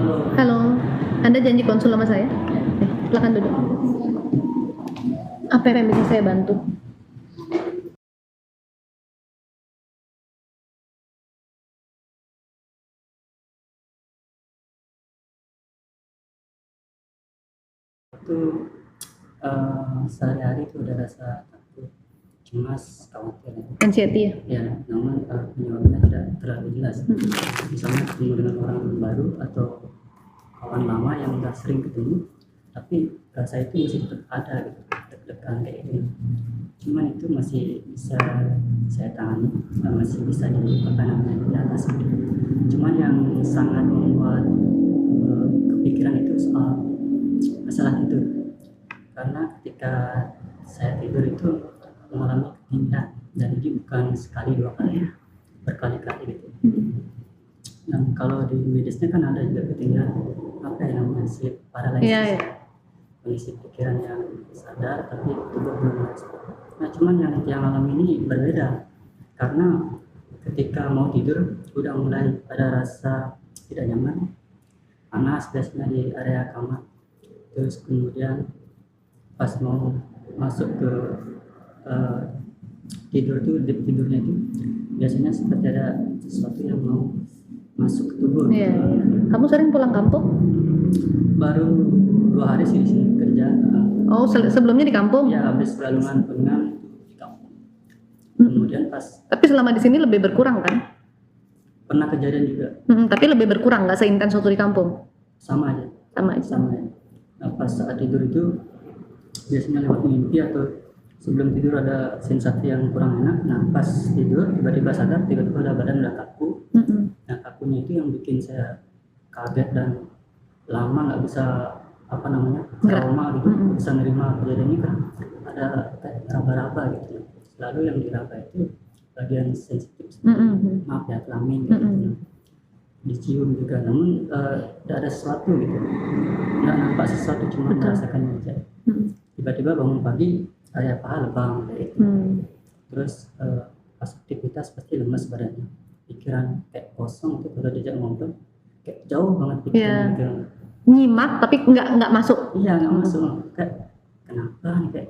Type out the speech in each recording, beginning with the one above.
Halo, Anda janji konsul sama saya? Silakan duduk. Apa yang bisa saya bantu? Itu sehari-hari itu udah rasa takut, cemas, khawatir ya. Anxiety ya? Ya, namun penyebabnya tidak terlalu jelas. Misalnya ketemu dengan orang baru atau kawan lama yang udah sering ketemu, tapi rasa itu masih tetap ada gitu, deg-degan kayak gitu. Cuman itu masih bisa saya tangani, masih bisa diatasi. Cuman yang sangat membuat kepikiran itu soal masalah tidur, karena ketika saya tidur itu mengalami ketindihan, dan ini bukan sekali dua kali, berkali-kali gitu. Dan kalau di medisnya kan ada juga ketindihan, apa yang namanya sleep paralysis, Iya. kondisi pikiran yang sadar tapi tubuh belum merespon. Nah, cuman yang alam ini berbeda, karena ketika mau tidur udah mulai ada rasa tidak nyaman, panas biasanya di area kamar. Terus kemudian pas mau masuk ke tidur tuh, deep tidurnya itu biasanya seperti ada sesuatu yang mau masuk ke tubuh. Iya. Kamu sering pulang kampung? Baru 2 hari sih di sini kerja. Oh, sebelumnya di kampung? Ya, habis galungan pengang di kampung. Kemudian pas. Tapi selama di sini lebih berkurang kan? Pernah kejadian juga. Tapi lebih berkurang, nggak seintens waktu di kampung? Sama aja. Sama aja. Sama ya. Nah, pas saat tidur itu biasanya lewat mimpi atau sebelum tidur ada sensasi yang kurang enak. Nah, pas tidur tiba-tiba sadar, tiba-tiba ada badan udah kaku. Nah, kakunya itu yang bikin saya kaget dan lama nggak bisa trauma gitu, bisa nerima kejadian ini kan ada raba-raba gitu. Lalu yang diraba itu bagian sensitif, maaf ya, kelamin gitu. Dicium juga, namun tidak ada sesuatu gitu, nggak nampak sesuatu, cuma merasakannya aja. Tiba-tiba bangun pagi area paha lebam kayak gitu. Terus pas aktivitas pasti lemes badannya, pikiran kayak kosong gitu, kalau diajak ngobrol kayak jauh banget pikiran gitu. Nyimak tapi nggak masuk. Iya, nggak masuk, kayak kenapa nih, kayak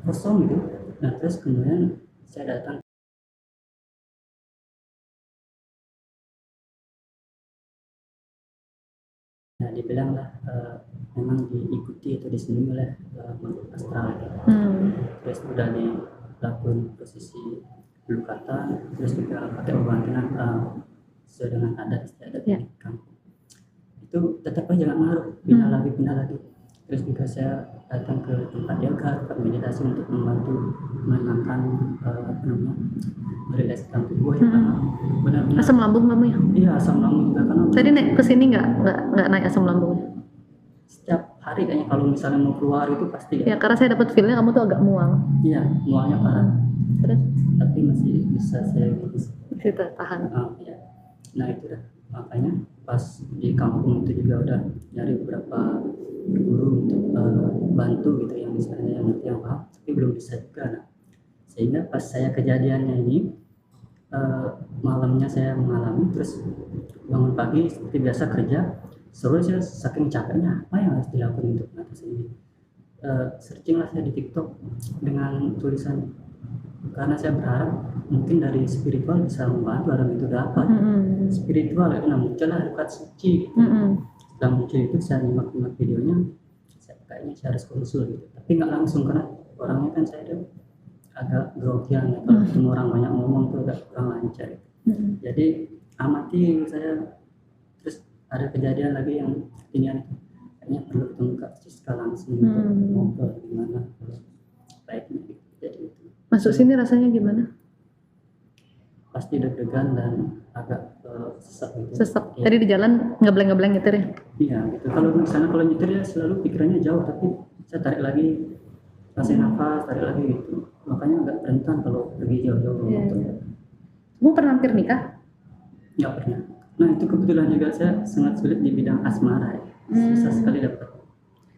kosong gitu. Nah, terus kemudian saya datang. Nah, dibilang lah memang diikuti atau disembunyi oleh makhluk astral. Terus udah dilakukan posisi pelukatan, terus juga pakai obat-obatan sesuai dengan adat istiadat di kampung. Itu tetap aja nggak ngaruh, pindah lagi. Terus juga saya datang ke tempat yoga, tempat meditasi untuk membantu menenangkan merilekskan tubuh ya, karena benar-benar asam lambung kamu ya? Iya, asam lambung juga, karena tadi naik ke sini nggak naik asam lambung? Setiap hari kayaknya kalau misalnya mau keluar itu pasti ya, karena saya dapat feelnya kamu tuh agak mual. Iya, mualnya parah. Terus? Tapi masih bisa saya masih tahan. Ya. Nah, itu dah, makanya pas di kampung itu juga udah nyari beberapa guru untuk bantu gitu, yang misalnya yang ngerti, yang paham, tapi belum bisa juga. Nah, sehingga pas saya kejadiannya ini malamnya saya mengalami, terus bangun pagi seperti biasa kerja, saya saking capeknya apa yang harus dilakukan untuk mengatasi ini. Searching lah saya di TikTok dengan tulisan, karena saya berharap mungkin dari spiritual bisa membantu orang itu dapat spiritual. Nah, muncullah dekat suci gitu. Setelah muncul itu saya nyimak videonya, kayaknya saya harus konsul gitu, tapi nggak langsung karena orangnya kan saya tuh agak grogian ya, kalau ketemu orang banyak ngomong tuh agak kurang lancar gitu. Jadi amati saya. Terus ada kejadian lagi yang kekinian itu, kayaknya perlu ketemu Kak Siska langsung untuk ngobrol gimana baiknya gitu. Jadi itu masuk sini rasanya gimana? Pasti deg-degan dan agak sesak gitu. Sesak. Tadi di jalan ngebleng nyetir ya? Iya gitu. Kalau misalnya kalau nyetir ya selalu pikirannya jauh, tapi saya tarik lagi, kasih nafas, tarik lagi gitu. Makanya agak rentan kalau pergi jauh-jauh. Kamu pernah hampir nikah? Nggak pernah. Nah, itu kebetulan juga saya sangat sulit di bidang asmara ya. Susah sekali dapat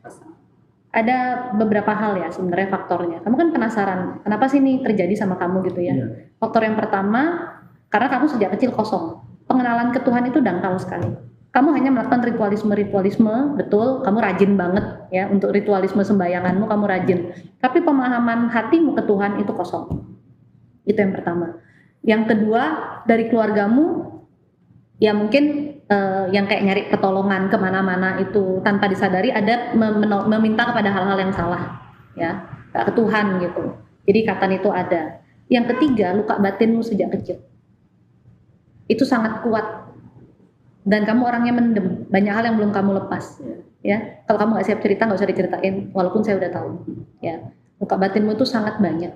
pasangan. Ada beberapa hal ya sebenarnya faktornya. Kamu kan penasaran, kenapa sih ini terjadi sama kamu gitu ya? Iya. Faktor yang pertama, karena kamu sejak kecil kosong. Pengenalan ke Tuhan itu dangkal sekali. Kamu hanya melakukan ritualisme, betul, kamu rajin banget ya untuk ritualisme sembayanganmu, kamu rajin. Tapi pemahaman hatimu ke Tuhan itu kosong. Itu yang pertama. Yang kedua, dari keluargamu, ya mungkin yang kayak nyari pertolongan kemana-mana itu tanpa disadari ada meminta kepada hal-hal yang salah, ya, ke Tuhan gitu. Jadi ikatan itu ada. Yang ketiga, luka batinmu sejak kecil. Itu sangat kuat. Dan kamu orangnya mendem, banyak hal yang belum kamu lepas, ya. Kalau kamu nggak siap cerita, nggak usah diceritain, walaupun saya udah tahu, ya. Luka batinmu itu sangat banyak,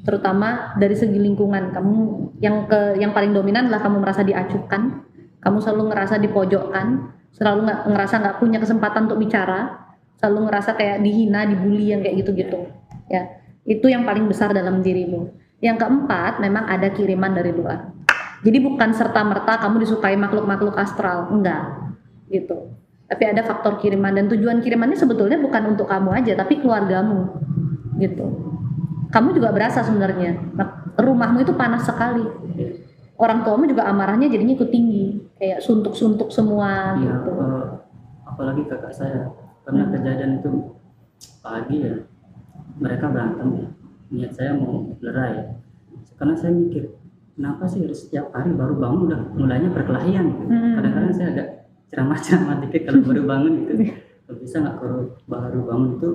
terutama dari segi lingkungan kamu. Yang paling dominan adalah kamu merasa diacuhkan, kamu selalu ngerasa dipojokkan, selalu ngerasa nggak punya kesempatan untuk bicara, selalu ngerasa kayak dihina, dibully yang kayak gitu-gitu, ya. Itu yang paling besar dalam dirimu. Yang keempat, memang ada kiriman dari luar. Jadi bukan serta-merta kamu disukai makhluk-makhluk astral, enggak gitu. Tapi ada faktor kiriman, dan tujuan kirimannya sebetulnya bukan untuk kamu aja, tapi keluargamu gitu. Kamu juga berasa sebenarnya, rumahmu itu panas sekali. Orang tuamu juga amarahnya jadinya ikut tinggi, kayak suntuk-suntuk semua Iya, gitu. apalagi kakak saya pernah kejadian itu pagi ya, mereka berantem, niat saya mau lerai, karena saya mikir kenapa sih harus setiap hari baru bangun udah mulainya perkelahian gitu. Kadang-kadang saya agak ceramah-ceramah dikit kalau baru bangun gitu. Kalau bisa nggak, kalau baru bangun itu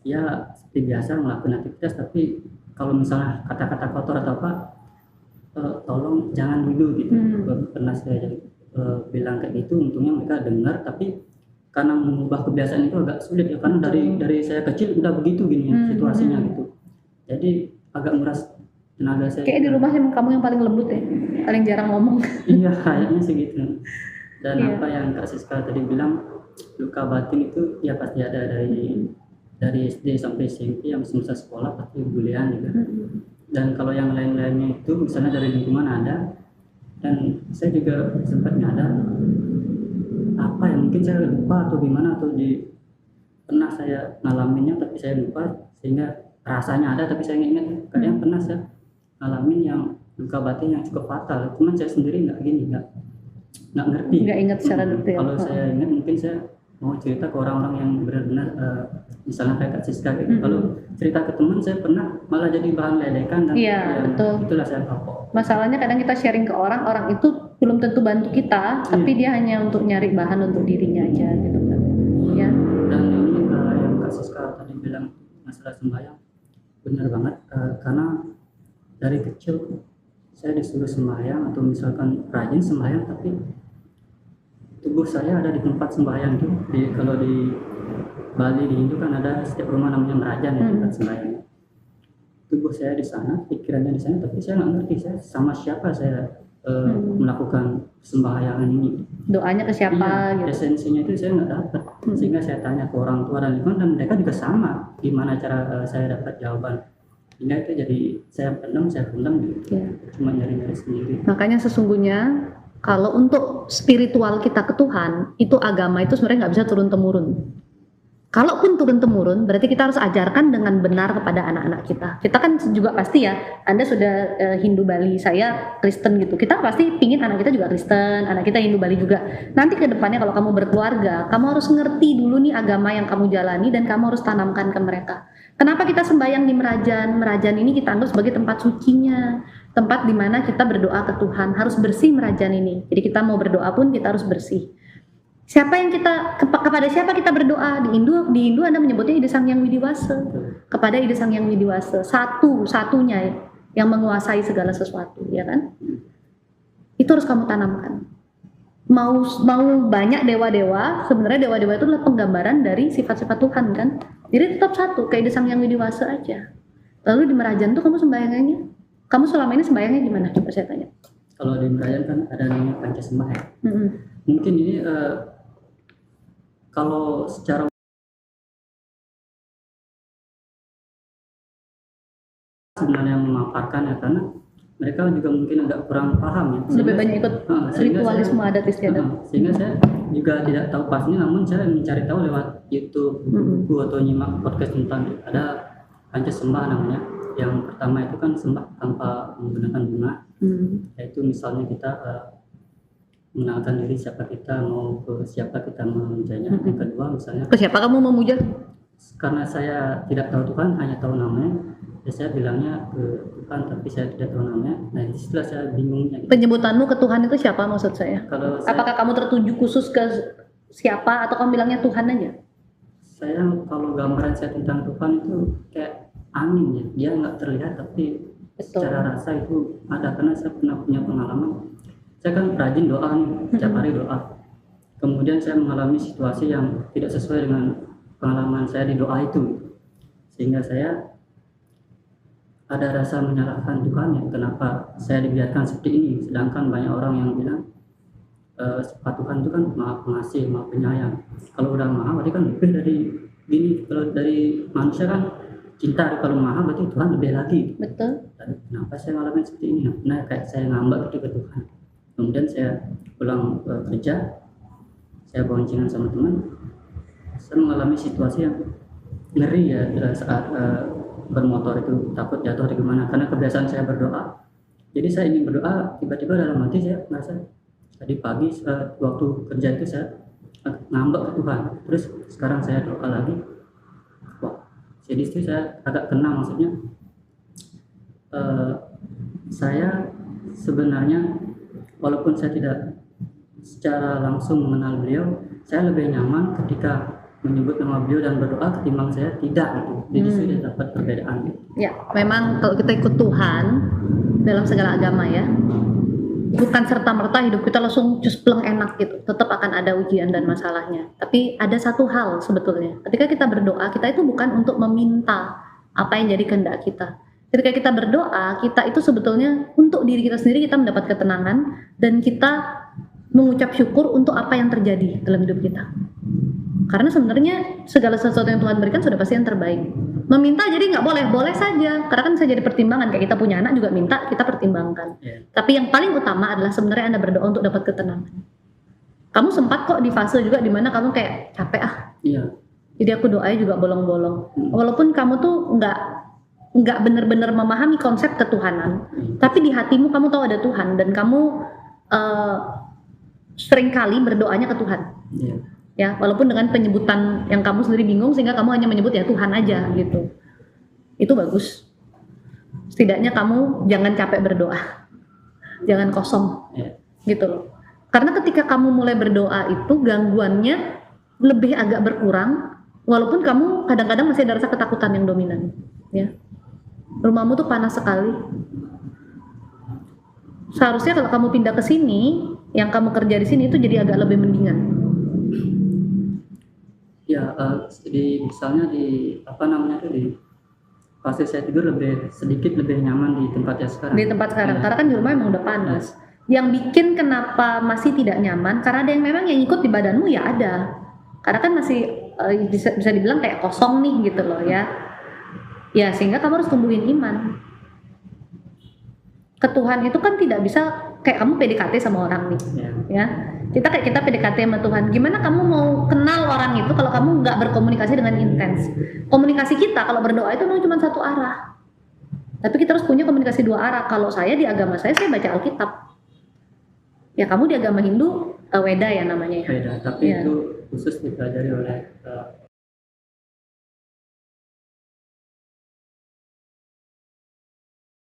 ya seperti biasa melakukan aktivitas, tapi kalau misalnya kata-kata kotor atau apa, tolong jangan dulu gitu. Pernah saya bilang kayak gitu, untungnya mereka dengar, tapi karena mengubah kebiasaan itu agak sulit ya, karena dari saya kecil udah begitu gini ya situasinya gitu. Jadi agak merasa tenaga saya kayak di rumah emang kamu yang paling lembut ya, paling jarang ngomong. iya kayaknya sih gitu. Dan Iya. apa yang Kak Siska tadi bilang, luka batin itu ya pasti ada dari SD sampai SMP, yang semasa sekolah pasti bulian gitu. Dan kalau yang lain-lainnya itu misalnya dari lingkungan ada, dan saya juga sempat nyadar apa ya, mungkin saya lupa atau gimana, atau pernah saya ngalaminnya tapi saya lupa, sehingga rasanya ada tapi saya nggak ingat. Kayaknya pernah saya ngalamin yang luka batin yang cukup fatal, cuman saya sendiri nggak ngerti, Nggak ingat secara detail. kalau saya ingat mungkin saya mau cerita ke orang-orang yang benar-benar misalnya kayak Kak Siska gitu. Kalau cerita ke teman saya pernah malah jadi bahan ledekan, dan Iya, betul. itulah saya kapok. Masalahnya kadang kita sharing ke orang itu belum tentu bantu kita, tapi dia hanya untuk nyari bahan untuk dirinya aja gitu kan. Ya. Dan ini yang Kak Siska tadi bilang masalah sembahyang, benar banget, karena dari kecil saya disuruh sembahyang atau misalkan rajin sembahyang, tapi tubuh saya ada di tempat sembahyang tuh. Kalau di Bali, di Hindu kan ada setiap rumah namanya merajan ya, tempat sembahyang. Tubuh saya di sana, pikirannya di sana, tapi saya nggak ngerti saya sama siapa saya melakukan sembahyangan ini. Doanya ke siapa Iya, gitu. esensinya itu saya nggak dapat. Sehingga saya tanya ke orang tua dan lingkungan, dan mereka juga sama. Gimana cara saya dapat jawaban? Hingga itu jadi saya pendam gitu. Ya. Cuma nyari-nyari sendiri. Makanya sesungguhnya kalau untuk spiritual kita ke Tuhan, itu agama itu sebenarnya nggak bisa turun-temurun. Kalaupun turun-temurun, berarti kita harus ajarkan dengan benar kepada anak-anak kita. Kita kan juga pasti ya, Anda sudah Hindu Bali, saya Kristen gitu. Kita pasti pingin anak kita juga Kristen, anak kita Hindu Bali juga. Nanti ke depannya kalau kamu berkeluarga, kamu harus ngerti dulu nih agama yang kamu jalani, dan kamu harus tanamkan ke mereka. Kenapa kita sembahyang di Merajan? Merajan ini kita anggap sebagai tempat sucinya, tempat di mana kita berdoa ke Tuhan. Harus bersih Merajan ini. Jadi kita mau berdoa pun kita harus bersih. Siapa yang kepada siapa kita berdoa? Di Hindu Anda menyebutnya Ida Sang Hyang Widiwasa. Kepada Ida Sang Hyang Widiwasa, satunya yang menguasai segala sesuatu, ya kan? Itu harus kamu tanamkan. Mau banyak dewa-dewa, sebenarnya dewa-dewa itu adalah penggambaran dari sifat-sifat Tuhan kan. Jadi tetap satu, kayak Ida Sang Hyang Widiwasa aja. Lalu di Merajan tuh kamu sembayangannya, kamu selama ini sembayangnya gimana? Coba saya tanya. Kalau di Merajan kan ada namanya Pancasembah ya. Mungkin ini kalau secara sebenarnya memaparkan ya, karena mereka juga mungkin agak kurang paham ya. Lebih banyak ikut ritualisme adat istiadat. Sehingga saya juga tidak tahu pastinya, namun saya mencari tahu lewat YouTube, buku atau nyimak podcast tentang ada Pancasembah namanya. Yang pertama itu kan sembah tanpa menggunakan bunga, yaitu misalnya kita mengenalkan diri siapa kita, mau ke siapa kita memujanya. Yang kedua misalnya Ke siapa kamu memuja? karena saya tidak tahu Tuhan, hanya tahu namanya, ya saya bilangnya ke Tuhan tapi saya tidak tahu namanya. Nah disitulah saya bingungnya gitu. Penyebutanmu ke Tuhan itu siapa maksud saya? Kalau saya, Apakah kamu tertuju khusus ke siapa atau kamu bilangnya Tuhan aja? saya kalau gambaran saya tentang Tuhan itu kayak angin ya, dia nggak terlihat tapi Betul. secara rasa itu ada, karena saya pernah punya pengalaman. Saya kan rajin doa nih, setiap hari doa. Kemudian saya mengalami situasi yang tidak sesuai dengan pengalaman saya di doa itu, sehingga saya ada rasa menyalahkan Tuhan ya, kenapa saya dibiarkan seperti ini, sedangkan banyak orang yang bilang Pak Tuhan itu kan maha pengasih, maha penyayang. Kalau udah maha berarti kan lebih dari gini, kalau dari manusia kan cinta, kalau maha berarti Tuhan lebih lagi. Betul. Dan kenapa saya ngalamin seperti ini? Nah kayak saya ngambek gitu ke Tuhan. Kemudian saya pulang kerja, saya boncengan sama teman, saya mengalami situasi yang ngeri ya saat bermotor itu, takut jatuh di mana, karena kebiasaan saya berdoa. Jadi saya ingin berdoa, tiba-tiba dalam hati saya merasa tadi pagi waktu kerja itu saya ngambek ke Tuhan, terus sekarang saya doa lagi, wah jadi itu saya agak kena, maksudnya saya sebenarnya walaupun saya tidak secara langsung mengenal beliau, saya lebih nyaman ketika menyebut nama beliau dan berdoa ketimbang saya tidak gitu. Jadi sudah dapat perbedaan gitu. Ya, memang kalau kita ikut Tuhan dalam segala agama ya, bukan serta-merta hidup kita langsung cuspleng enak gitu. Tetap akan ada ujian dan masalahnya. Tapi ada satu hal sebetulnya. Ketika kita berdoa, kita itu bukan untuk meminta apa yang jadi kehendak kita. Ketika kita berdoa, kita itu sebetulnya untuk diri kita sendiri, kita mendapat ketenangan dan kita mengucap syukur untuk apa yang terjadi dalam hidup kita. Karena sebenarnya segala sesuatu yang Tuhan berikan sudah pasti yang terbaik. Meminta jadi nggak boleh, boleh saja. Karena kan bisa jadi pertimbangan, kayak kita punya anak juga minta, kita pertimbangkan. Tapi yang paling utama adalah sebenarnya Anda berdoa untuk dapat ketenangan. Kamu sempat kok di fase juga dimana kamu kayak capek Iya. Jadi aku doanya juga bolong-bolong. Walaupun kamu tuh nggak benar-benar memahami konsep ketuhanan, tapi di hatimu kamu tahu ada Tuhan dan kamu seringkali berdoanya ke Tuhan. Iya. Ya, walaupun dengan penyebutan yang kamu sendiri bingung sehingga kamu hanya menyebut ya Tuhan aja gitu. Itu bagus. Setidaknya kamu jangan capek berdoa. Jangan kosong. Gitu loh. Karena ketika kamu mulai berdoa itu gangguannya lebih agak berkurang walaupun kamu kadang-kadang masih ada rasa ketakutan yang dominan, ya. Rumahmu tuh panas sekali. Seharusnya kalau kamu pindah ke sini, yang kamu kerja di sini itu jadi agak lebih mendingan. Ya, misalnya di apa namanya tuh, di fase saya tidur sedikit lebih nyaman di tempat yang sekarang. Di tempat sekarang, karena kan di rumah emang udah panas. Yang bikin kenapa masih tidak nyaman, karena ada yang memang yang ikut di badanmu ya ada. Karena kan masih bisa dibilang kayak kosong nih gitu loh ya. Ya sehingga kamu harus tumbuhin iman. Ke Tuhan itu kan tidak bisa kayak kamu PDKT sama orang nih, ya. Kita PDKT sama Tuhan. Gimana kamu mau kenal orang itu kalau kamu nggak berkomunikasi dengan intens? Komunikasi kita kalau berdoa itu cuma satu arah. Tapi kita harus punya komunikasi dua arah. Kalau saya di agama saya baca Alkitab. Ya kamu di agama Hindu Weda ya namanya ya. Weda, tapi ya. Itu khusus dipelajari oleh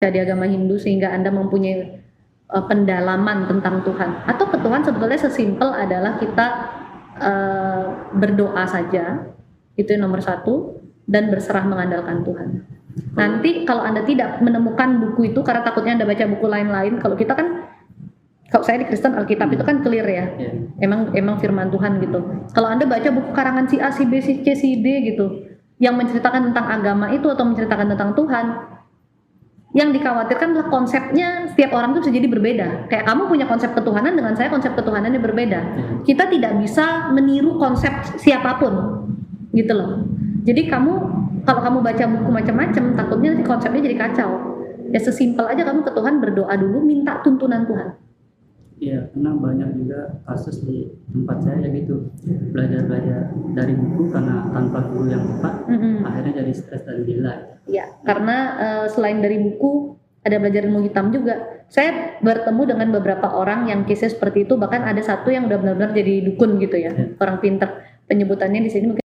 di agama Hindu sehingga Anda mempunyai pendalaman tentang Tuhan. Atau ke Tuhan sebetulnya sesimpel adalah kita berdoa saja, itu yang nomor satu, dan berserah mengandalkan Tuhan. Nanti kalau Anda tidak menemukan buku itu karena takutnya Anda baca buku lain-lain, kalau kita kan, kalau saya di Kristen Alkitab itu kan clear ya, emang firman Tuhan gitu. Kalau Anda baca buku karangan si A, si B, si C, si D gitu, yang menceritakan tentang agama itu atau menceritakan tentang Tuhan, yang dikhawatirkan adalah konsepnya setiap orang itu bisa jadi berbeda. Kayak kamu punya konsep ketuhanan dengan saya konsep ketuhanannya berbeda. Kita tidak bisa meniru konsep siapapun, gitu loh. Jadi kalau kamu baca buku macam-macam, takutnya nanti konsepnya jadi kacau. Ya sesimpel aja kamu ke Tuhan berdoa dulu, minta tuntunan Tuhan. Iya, karena banyak juga kasus di tempat saya gitu, belajar dari buku karena tanpa guru yang tepat, akhirnya jadi stres dan delay. Iya, karena selain dari buku ada belajar ilmu hitam juga. Saya bertemu dengan beberapa orang yang kisah seperti itu, bahkan ada satu yang udah benar-benar jadi dukun gitu ya, orang pinter. Penyebutannya di sini mungkin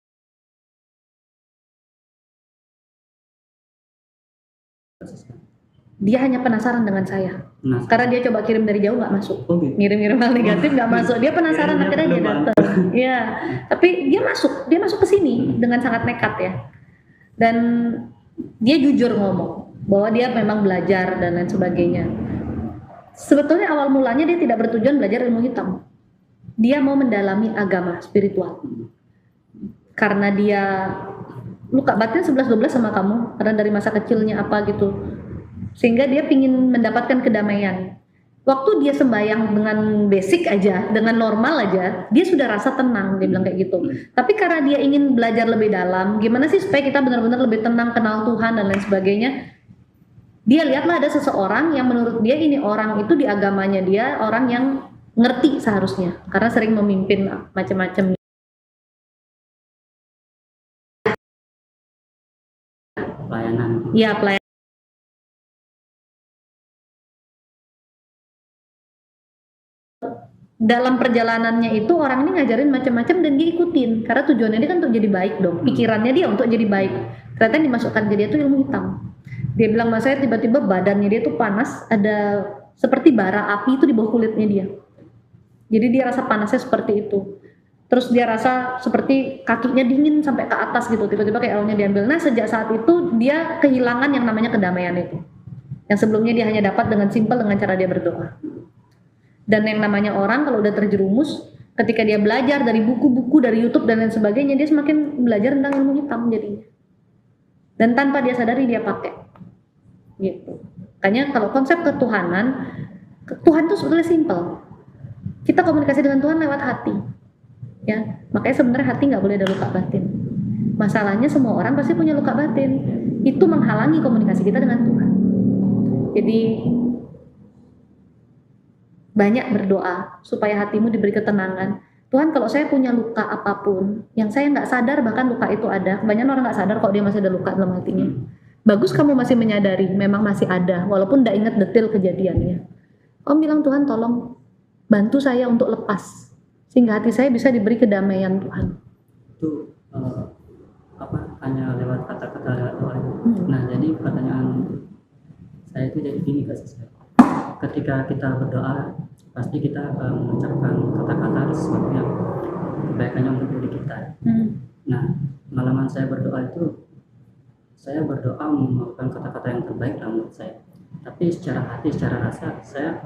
dia hanya penasaran dengan saya. Nah, Karena dia coba kirim dari jauh nggak masuk. oh gitu. Ngirim-ngirim hal negatif nggak masuk. Dia penasaran Kayaknya akhirnya dia belum datang. Iya, tapi dia masuk ke sini dengan sangat nekat ya. Dan dia jujur ngomong bahwa dia memang belajar dan lain sebagainya. Sebetulnya awal mulanya dia tidak bertujuan belajar ilmu hitam. Dia mau mendalami agama spiritual. Karena dia luka batin 11-12 sama kamu, karena dari masa kecilnya apa gitu. Sehingga dia ingin mendapatkan kedamaian. Waktu dia sembahyang dengan basic aja, dengan normal aja, dia sudah rasa tenang, dia bilang kayak gitu. Tapi karena dia ingin belajar lebih dalam, gimana sih supaya kita benar-benar lebih tenang, kenal Tuhan dan lain sebagainya, dia lihatlah ada seseorang yang menurut dia ini orang itu di agamanya dia orang yang ngerti seharusnya, karena sering memimpin macam-macam. Pelayanan. Iya, pelayanan. Dalam perjalanannya itu orang ini ngajarin macam-macam dan dia ikutin karena tujuannya dia kan untuk jadi baik dong, pikirannya dia untuk jadi baik. Ternyata yang dimasukkan ke dia tuh ilmu hitam. Dia bilang mas saya tiba-tiba badannya dia tuh panas, ada seperti bara api itu di bawah kulitnya dia. Jadi dia rasa panasnya seperti itu. Terus dia rasa seperti kakinya dingin sampai ke atas gitu, tiba-tiba kayak elnya diambil. Nah sejak saat itu dia kehilangan yang namanya kedamaian itu. Yang sebelumnya dia hanya dapat dengan simpel dengan cara dia berdoa. Dan yang namanya orang kalau udah terjerumus, ketika dia belajar dari buku-buku, dari YouTube dan lain sebagainya, dia semakin belajar tentang ilmu hitam jadinya. Dan tanpa dia sadari dia pakai. Gitu. Makanya kalau konsep ketuhanan, Tuhan itu sebetulnya simpel. Kita komunikasi dengan Tuhan lewat hati. Ya, makanya sebenarnya hati nggak boleh ada luka batin. Masalahnya semua orang pasti punya luka batin. Itu menghalangi komunikasi kita dengan Tuhan. Jadi banyak berdoa supaya hatimu diberi ketenangan. Tuhan kalau saya punya luka apapun yang saya nggak sadar bahkan luka itu ada, kebanyakan orang nggak sadar kok dia masih ada luka dalam hatinya. Bagus kamu masih menyadari memang masih ada walaupun nggak ingat detail kejadiannya. Om bilang Tuhan tolong bantu saya untuk lepas sehingga hati saya bisa diberi kedamaian Tuhan. Itu hanya lewat kata-kata lewat doa. Nah jadi pertanyaan saya itu jadi gini kasih saya. Ketika kita berdoa pasti kita mengucapkan kata-kata sesuatu yang kebaikannya untuk diri kita. Nah pengalaman saya berdoa itu saya berdoa melakukan kata-kata yang terbaik dalam hidup saya. Tapi secara hati, secara rasa saya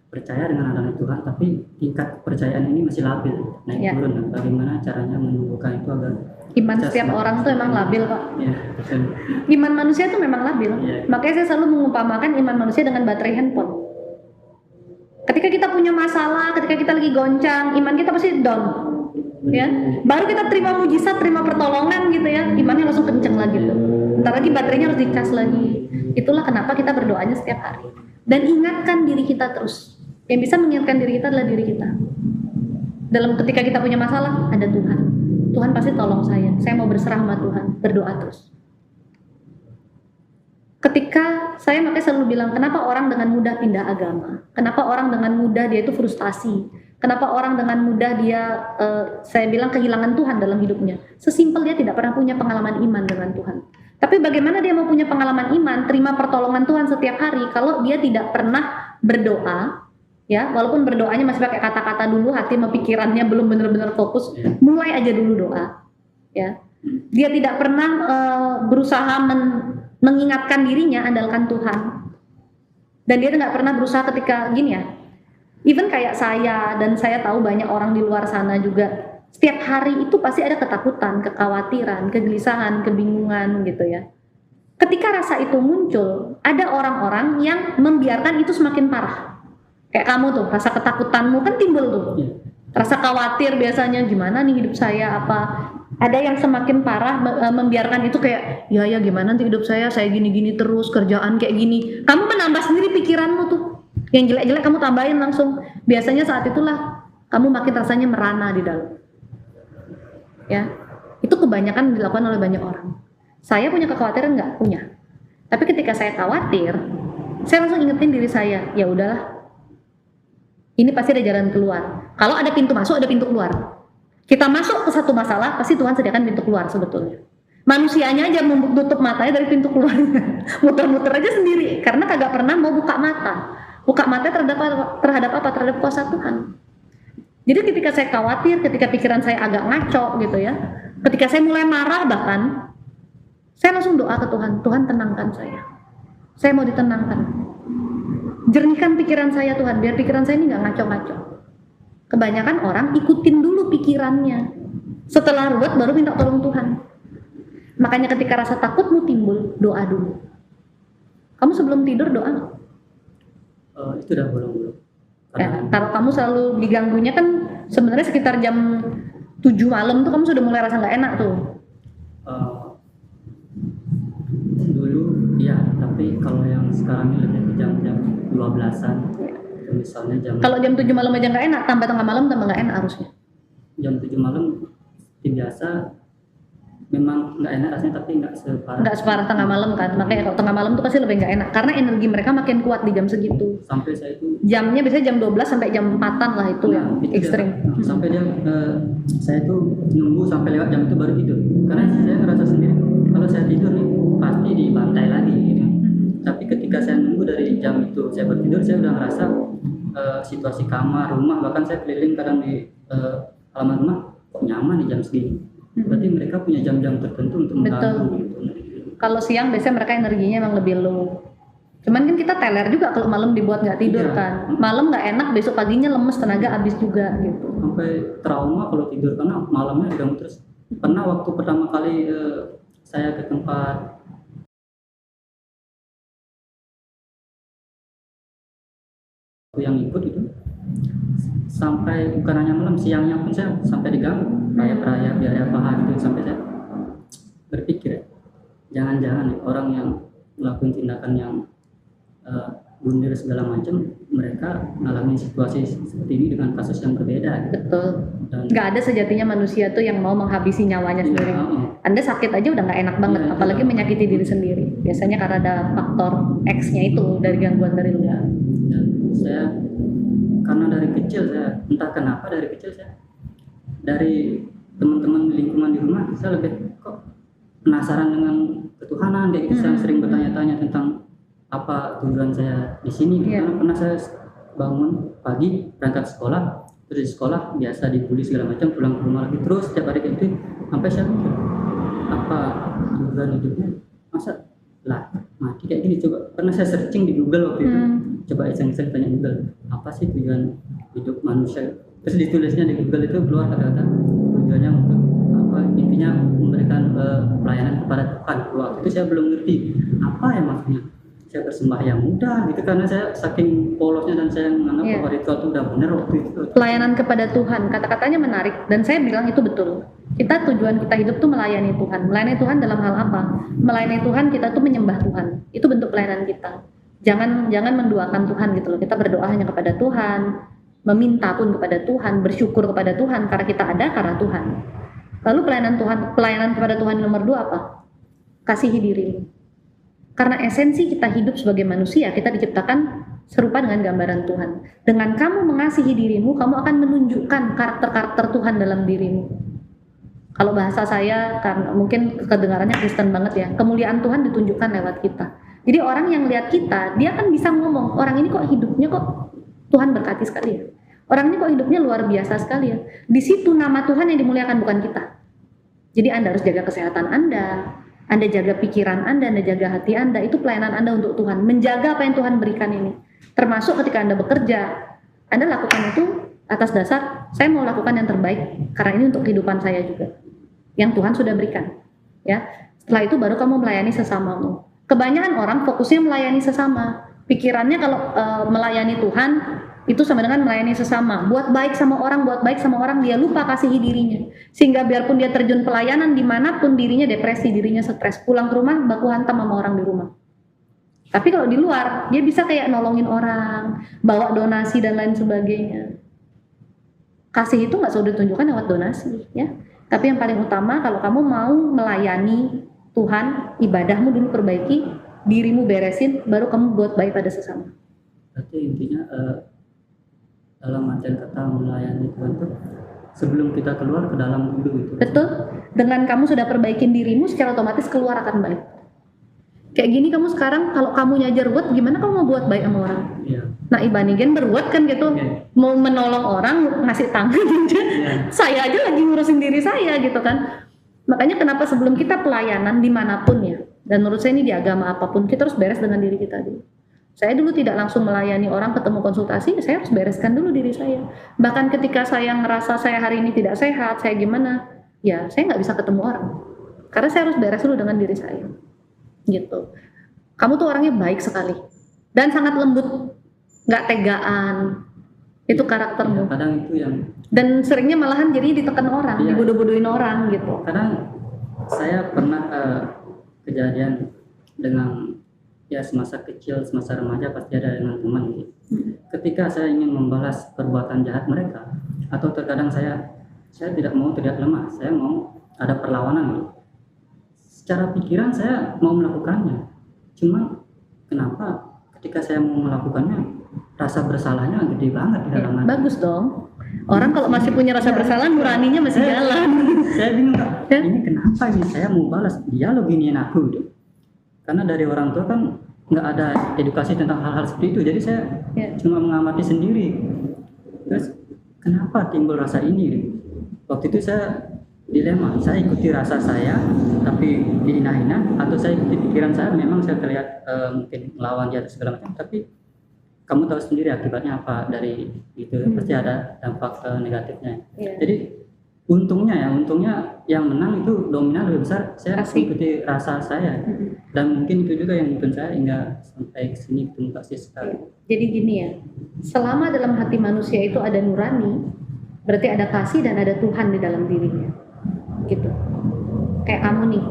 percaya dengan adanya Tuhan, tapi tingkat kepercayaan ini masih labil, naik turun. Dan bagaimana caranya menumbuhkan itu agar iman setiap orang tuh emang labil Pak. Ya, iman manusia tuh memang labil. Makanya saya selalu mengumpamakan iman manusia dengan baterai handphone. Ketika kita punya masalah, ketika kita lagi goncang, iman kita pasti down. Ya, baru kita terima mujizat, terima pertolongan gitu ya, imannya langsung kenceng lagi tuh. Entar lagi baterainya harus dicas lagi. Itulah kenapa kita berdoanya setiap hari. Dan ingatkan diri kita terus. Yang bisa mengingatkan diri kita adalah diri kita. Dalam ketika kita punya masalah, ada Tuhan. Tuhan pasti tolong saya. Saya mau berserah sama Tuhan, berdoa terus. Ketika saya makanya selalu bilang, kenapa orang dengan mudah pindah agama? Kenapa orang dengan mudah dia itu frustasi? Kenapa orang dengan mudah dia, saya bilang kehilangan Tuhan dalam hidupnya? Sesimpel dia tidak pernah punya pengalaman iman dengan Tuhan. Tapi bagaimana dia mau punya pengalaman iman, terima pertolongan Tuhan setiap hari, kalau dia tidak pernah berdoa, ya, walaupun berdoanya masih pakai kata-kata dulu, hati sama pikirannya belum benar-benar fokus, mulai aja dulu doa, ya. Dia tidak pernah berusaha mengingatkan dirinya, andalkan Tuhan. Dan dia nggak pernah berusaha ketika gini ya. Even kayak saya dan saya tahu banyak orang di luar sana juga, setiap hari itu pasti ada ketakutan, kekhawatiran, kegelisahan, kebingungan gitu ya. Ketika rasa itu muncul, ada orang-orang yang membiarkan itu semakin parah. Kayak kamu tuh, rasa ketakutanmu kan timbul tuh. Rasa khawatir biasanya gimana nih hidup saya apa. Ada yang semakin parah membiarkan itu kayak ya gimana nanti hidup saya gini-gini terus, kerjaan kayak gini. Kamu menambah sendiri pikiranmu tuh. Yang jelek-jelek kamu tambahin langsung. Biasanya saat itulah kamu makin rasanya merana di dalam. Ya. Itu kebanyakan dilakukan oleh banyak orang. Saya punya kekhawatiran nggak? Punya. Tapi ketika saya khawatir, saya langsung ingetin diri saya, ya udahlah, ini pasti ada jalan keluar. Kalau ada pintu masuk, ada pintu keluar. Kita masuk ke satu masalah, pasti Tuhan sediakan pintu keluar sebetulnya. Manusianya aja tutup matanya dari pintu keluarnya, muter-muter aja sendiri, karena kagak pernah mau buka mata. Buka mata terhadap apa? Terhadap kuasa Tuhan. Jadi ketika saya khawatir, ketika pikiran saya agak ngaco gitu ya, ketika saya mulai marah bahkan, saya langsung doa ke Tuhan, Tuhan tenangkan saya. Saya mau ditenangkan. Jernihkan pikiran saya Tuhan, biar pikiran saya ini nggak ngaco-ngaco. Kebanyakan orang ikutin dulu pikirannya. Setelah ruwet baru minta tolong Tuhan. Makanya ketika rasa takutmu timbul, doa dulu. Kamu sebelum tidur doa nggak? Itu udah belum. Ya, kalau kamu selalu diganggunya kan sebenarnya sekitar jam 7 malam tuh kamu sudah mulai rasa nggak enak tuh. Dulu ya, tapi kalau yang sekarang ini lebih ke jam-jam 12-an. Misalnya kalau jam 7 malam aja nggak enak, tambah tengah malam tambah nggak enak harusnya. Jam 7 malam biasa memang nggak enak rasanya, tapi nggak separah tengah malam kan. Makanya kalau tengah malam tuh pasti lebih nggak enak karena energi mereka makin kuat di jam segitu. Sampai saya itu jamnya biasanya jam 12 sampai jam 4-an lah itu yang ekstrim. Sampai saya tuh nunggu sampai lewat jam itu baru tidur. Karena saya ngerasa sendiri kalau saya tidur nih pasti dibantai lagi gitu. Tapi ketika saya nunggu dari jam itu saya baru tidur, saya udah ngerasa situasi kamar, rumah, bahkan saya keliling kadang di halaman rumah kok nyaman di jam segini. Berarti mereka punya jam-jam tertentu untuk mengganggu gitu. Kalau siang biasanya mereka energinya emang lebih low. Cuman kan kita teler juga kalau malam dibuat nggak tidur kan. Malam nggak enak, besok paginya lemes, tenaga habis juga gitu. Sampai trauma kalau tidur karena malamnya diganggu terus. Pernah waktu pertama kali saya ke tempat yang ikut itu, sampai bukan hanya malam, siangnya pun saya sampai diganggu raya-raya biaya paham itu. Sampai saya berpikir jangan-jangan orang yang melakukan tindakan yang bundir segala macam, mereka mengalami situasi seperti ini dengan kasus yang berbeda. Betul. Nggak ada sejatinya manusia tuh yang mau menghabisi nyawanya sendiri. Anda sakit aja udah nggak enak banget, apalagi menyakiti diri sendiri. Biasanya karena ada faktor X-nya itu dari gangguan dari luar. Dan saya karena dari kecil saya entah kenapa dari teman-teman lingkungan di rumah saya lebih kok penasaran dengan ketuhanan, kayak gitu. Saya sering bertanya-tanya tentang apa tujuan saya di sini. Karena pernah saya bangun pagi berangkat sekolah, terus di sekolah biasa dibully segala macam, pulang ke rumah lagi terus setiap hari kayak gitu. Sampai saya mikir apa tujuan hidupnya, masa lah mati kayak gini. Coba pernah saya searching di Google waktu itu, coba iseng-iseng tanya Google apa sih tujuan hidup manusia, terus ditulisnya di Google itu keluar kata-kata tujuannya untuk apa, intinya memberikan pelayanan kepada Tuhan. Waktu itu saya belum ngerti apa ya maksudnya. Saya bersembahyang mudah gitu karena saya saking polosnya dan saya menganggap bahwa ritual itu udah benar waktu itu. Pelayanan kepada Tuhan, kata-katanya menarik dan saya bilang itu betul. Tujuan kita hidup tuh melayani Tuhan. Melayani Tuhan dalam hal apa? Melayani Tuhan kita tuh menyembah Tuhan. Itu bentuk pelayanan kita. Jangan menduakan Tuhan gitu loh. Kita berdoa hanya kepada Tuhan, meminta pun kepada Tuhan, bersyukur kepada Tuhan karena kita ada karena Tuhan. Lalu pelayanan kepada Tuhan nomor 2 apa? Kasihi dirimu. Karena esensi kita hidup sebagai manusia, kita diciptakan serupa dengan gambaran Tuhan. Dengan kamu mengasihi dirimu, kamu akan menunjukkan karakter-karakter Tuhan dalam dirimu. Kalau bahasa saya, karena mungkin kedengarannya Kristen banget ya, kemuliaan Tuhan ditunjukkan lewat kita. Jadi orang yang lihat kita, dia kan bisa ngomong, orang ini kok hidupnya kok Tuhan berkati sekali ya. Orang ini kok hidupnya luar biasa sekali ya. Di situ nama Tuhan yang dimuliakan, bukan kita. Jadi Anda harus jaga kesehatan Anda jaga pikiran Anda jaga hati Anda. Itu pelayanan Anda untuk Tuhan. Menjaga apa yang Tuhan berikan ini. Termasuk ketika Anda bekerja, Anda lakukan itu atas dasar saya mau lakukan yang terbaik karena ini untuk kehidupan saya juga yang Tuhan sudah berikan. Ya. Setelah itu baru kamu melayani sesamamu. Kebanyakan orang fokusnya melayani sesama. Pikirannya kalau melayani Tuhan itu sama dengan melayani sesama. Buat baik sama orang, dia lupa kasihi dirinya. Sehingga biarpun dia terjun pelayanan dimanapun, dirinya depresi, dirinya stres. Pulang ke rumah, baku hantam sama orang di rumah. Tapi kalau di luar, dia bisa kayak nolongin orang, bawa donasi dan lain sebagainya. Kasih itu nggak selalu ditunjukkan lewat donasi, ya. Tapi yang paling utama, kalau kamu mau melayani Tuhan, ibadahmu dulu perbaiki, dirimu beresin, baru kamu buat baik pada sesama. Berarti intinya dalam artian kata melayani Tuhan tuh sebelum kita keluar ke dalam dulu gitu. Betul. Dengan kamu sudah perbaikin dirimu, secara otomatis keluar akan baik. Kayak gini kamu sekarang, kalau kamu nyajar buat, gimana kamu mau buat baik sama orang? Iya. Nah ibanigen berbuat kan gitu, mau menolong orang, ngasih tangan aja. Saya aja lagi ngurusin diri saya gitu kan. Makanya kenapa sebelum kita pelayanan dimanapun ya, dan menurut saya ini di agama apapun, kita harus beres dengan diri kita dulu. Saya dulu tidak langsung melayani orang ketemu konsultasi, saya harus bereskan dulu diri saya. Bahkan ketika saya ngerasa saya hari ini tidak sehat, saya gimana, ya saya nggak bisa ketemu orang. Karena saya harus beres dulu dengan diri saya. Gitu. Kamu tuh orangnya baik sekali. Dan sangat lembut, nggak tegaan. Itu karaktermu. Kadang itu yang... Dan seringnya malahan jadinya ditekan orang, dibodoh-bodohin orang gitu. Kadang saya pernah kejadian dengan... ya semasa kecil, semasa remaja pasti ada dengan teman gitu. Ketika saya ingin membalas perbuatan jahat mereka, atau terkadang saya tidak mau terlihat lemah, saya mau ada perlawanan gitu. Secara pikiran saya mau melakukannya, cuma kenapa ketika saya mau melakukannya rasa bersalahnya gede banget di dalam hati. Bagus dong. Orang kalau masih punya rasa bersalah, nuraninya masih jalan. Saya bingung, ini kenapa ini saya mau balas, dia lo giniin aku gitu. Karena dari orang tua kan nggak ada edukasi tentang hal-hal seperti itu, jadi saya cuma mengamati sendiri. Terus kenapa timbul rasa ini? Waktu itu saya dilema, saya ikuti rasa saya tapi dihina-hina, atau saya ikuti pikiran saya, memang saya terlihat mungkin melawan dia segala macam, tapi kamu tahu sendiri akibatnya apa dari itu, pasti ada dampak negatifnya. Jadi untungnya yang menang itu dominan lebih besar, saya ikuti rasa saya. Dan mungkin itu juga yang bikin saya hingga sampai kesini ketemu kasih sekali. Jadi gini ya, selama dalam hati manusia itu ada nurani, berarti ada kasih dan ada Tuhan di dalam dirinya, gitu. Kayak kamu nih,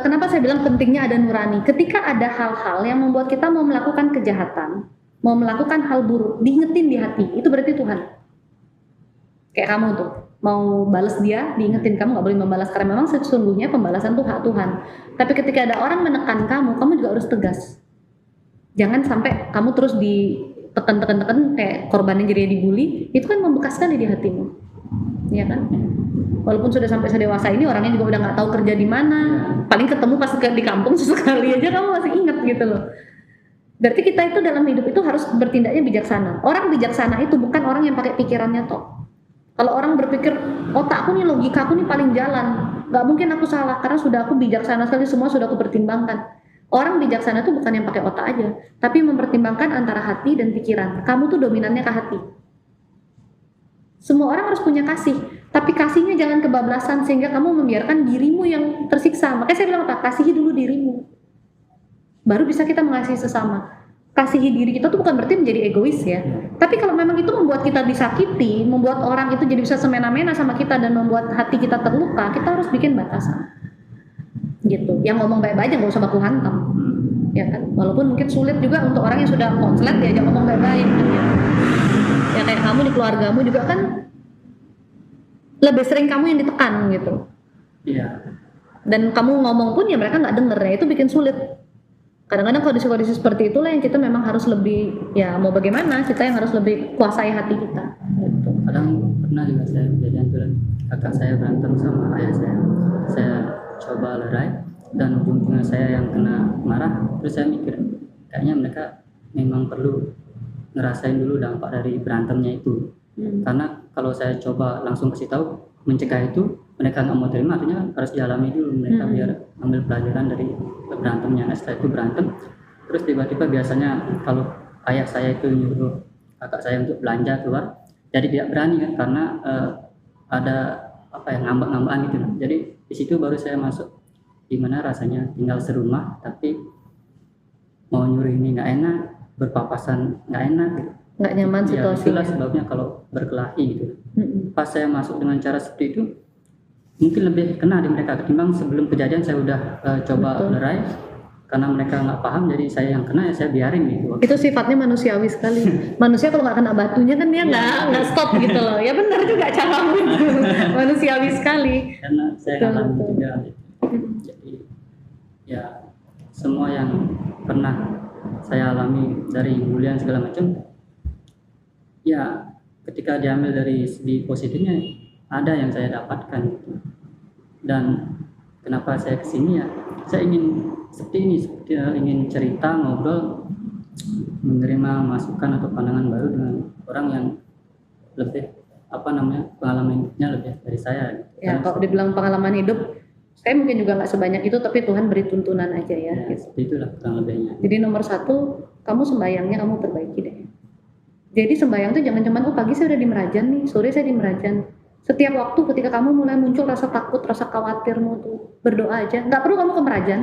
kenapa saya bilang pentingnya ada nurani? Ketika ada hal-hal yang membuat kita mau melakukan kejahatan, mau melakukan hal buruk, diingetin di hati, itu berarti Tuhan. Kayak kamu tuh, mau balas dia, diingetin kamu nggak boleh membalas karena memang sesungguhnya pembalasan itu hak Tuhan. Tapi ketika ada orang menekan kamu juga harus tegas. Jangan sampai kamu terus ditekan kayak korbannya jadi dibully, itu kan membekas sekali di hatimu, ya kan? Walaupun sudah sampai sedewasa ini, orangnya juga udah nggak tahu kerja di mana, paling ketemu pas di kampung sesekali aja kamu masih ingat gitu loh. Berarti kita itu dalam hidup itu harus bertindaknya bijaksana. Orang bijaksana itu bukan orang yang pakai pikirannya toh. Kalau orang berpikir, otakku nih, logikaku nih paling jalan, nggak mungkin aku salah karena sudah aku bijaksana sekali, semua sudah aku pertimbangkan. Orang bijaksana itu bukan yang pakai otak aja, tapi mempertimbangkan antara hati dan pikiran. Kamu tuh dominannya ke hati. Semua orang harus punya kasih, tapi kasihnya jangan kebablasan sehingga kamu membiarkan dirimu yang tersiksa. Makanya saya bilang apa? Kasihi dulu dirimu, baru bisa kita mengasihi sesama. Kasihi diri kita tuh bukan berarti menjadi egois ya. Tapi kalau memang itu membuat kita disakiti, membuat orang itu jadi bisa semena-mena sama kita dan membuat hati kita terluka, kita harus bikin batasan. Gitu. Yang ngomong baik-baik aja nggak usah baku hantam. Ya kan? Walaupun mungkin sulit juga untuk orang yang sudah konslet diajak ngomong baik-baik gitu ya. Ya kayak kamu di keluargamu juga kan lebih sering kamu yang ditekan gitu. Iya. Dan kamu ngomong pun ya mereka nggak denger ya, itu bikin sulit. Kadang-kadang kondisi-kondisi seperti itulah yang kita memang harus lebih, ya mau bagaimana, kita yang harus lebih kuasai hati kita gitu. Kadang pernah juga saya kejadian tuh, kakak saya berantem sama ayah saya coba lerai dan ujung-ujungnya saya yang kena marah. Terus saya mikir kayaknya mereka memang perlu ngerasain dulu dampak dari berantemnya itu. Karena kalau saya coba langsung kasih tahu mencegah itu, mereka nggak mau terima, artinya kan harus dialami dulu mereka biar ambil pelajaran dari berantemnya. Nah, setelah itu berantem, terus tiba-tiba biasanya kalau ayah saya itu nyuruh kakak saya untuk belanja keluar, jadi tidak berani kan karena ada apa ya, ngambek-ngambekan gitu. Jadi di situ baru saya masuk, gimana rasanya tinggal serumah tapi mau nyuruh ini nggak enak, berpapasan nggak enak gitu. Nggak nyaman situasinya. Itulah sebabnya kalau berkelahi gitu. Pas saya masuk dengan cara seperti itu, mungkin lebih kena di mereka ketimbang sebelum kejadian saya udah coba lerai. Karena mereka nggak paham, jadi saya yang kena, ya saya biarin gitu. Itu sifatnya manusiawi sekali. Manusia kalau nggak kena batunya kan dia nggak stop gitu loh. Ya benar juga caramu itu. Manusiawi sekali. Karena saya alami juga. Jadi ya semua yang pernah saya alami dari bulian segala macam, ya ketika diambil dari segi positifnya ada yang saya dapatkan. Dan kenapa saya kesini ya, saya ingin seperti ini, ingin cerita, ngobrol, menerima masukan atau pandangan baru dengan orang yang lebih pengalaman hidupnya lebih dari saya. Ya, kalau dibilang pengalaman hidup, saya mungkin juga nggak sebanyak itu, tapi Tuhan beri tuntunan aja ya. Ya, Gitu. itulah kurang lebihnya. Jadi nomor 1, kamu sembayangnya kamu perbaiki deh. Jadi sembayang tuh jangan cuman pagi saya udah di Merajan nih, sore saya di Merajan. Setiap waktu ketika kamu mulai muncul rasa takut, rasa khawatirmu tuh, berdoa aja. Nggak perlu kamu ke Merajan.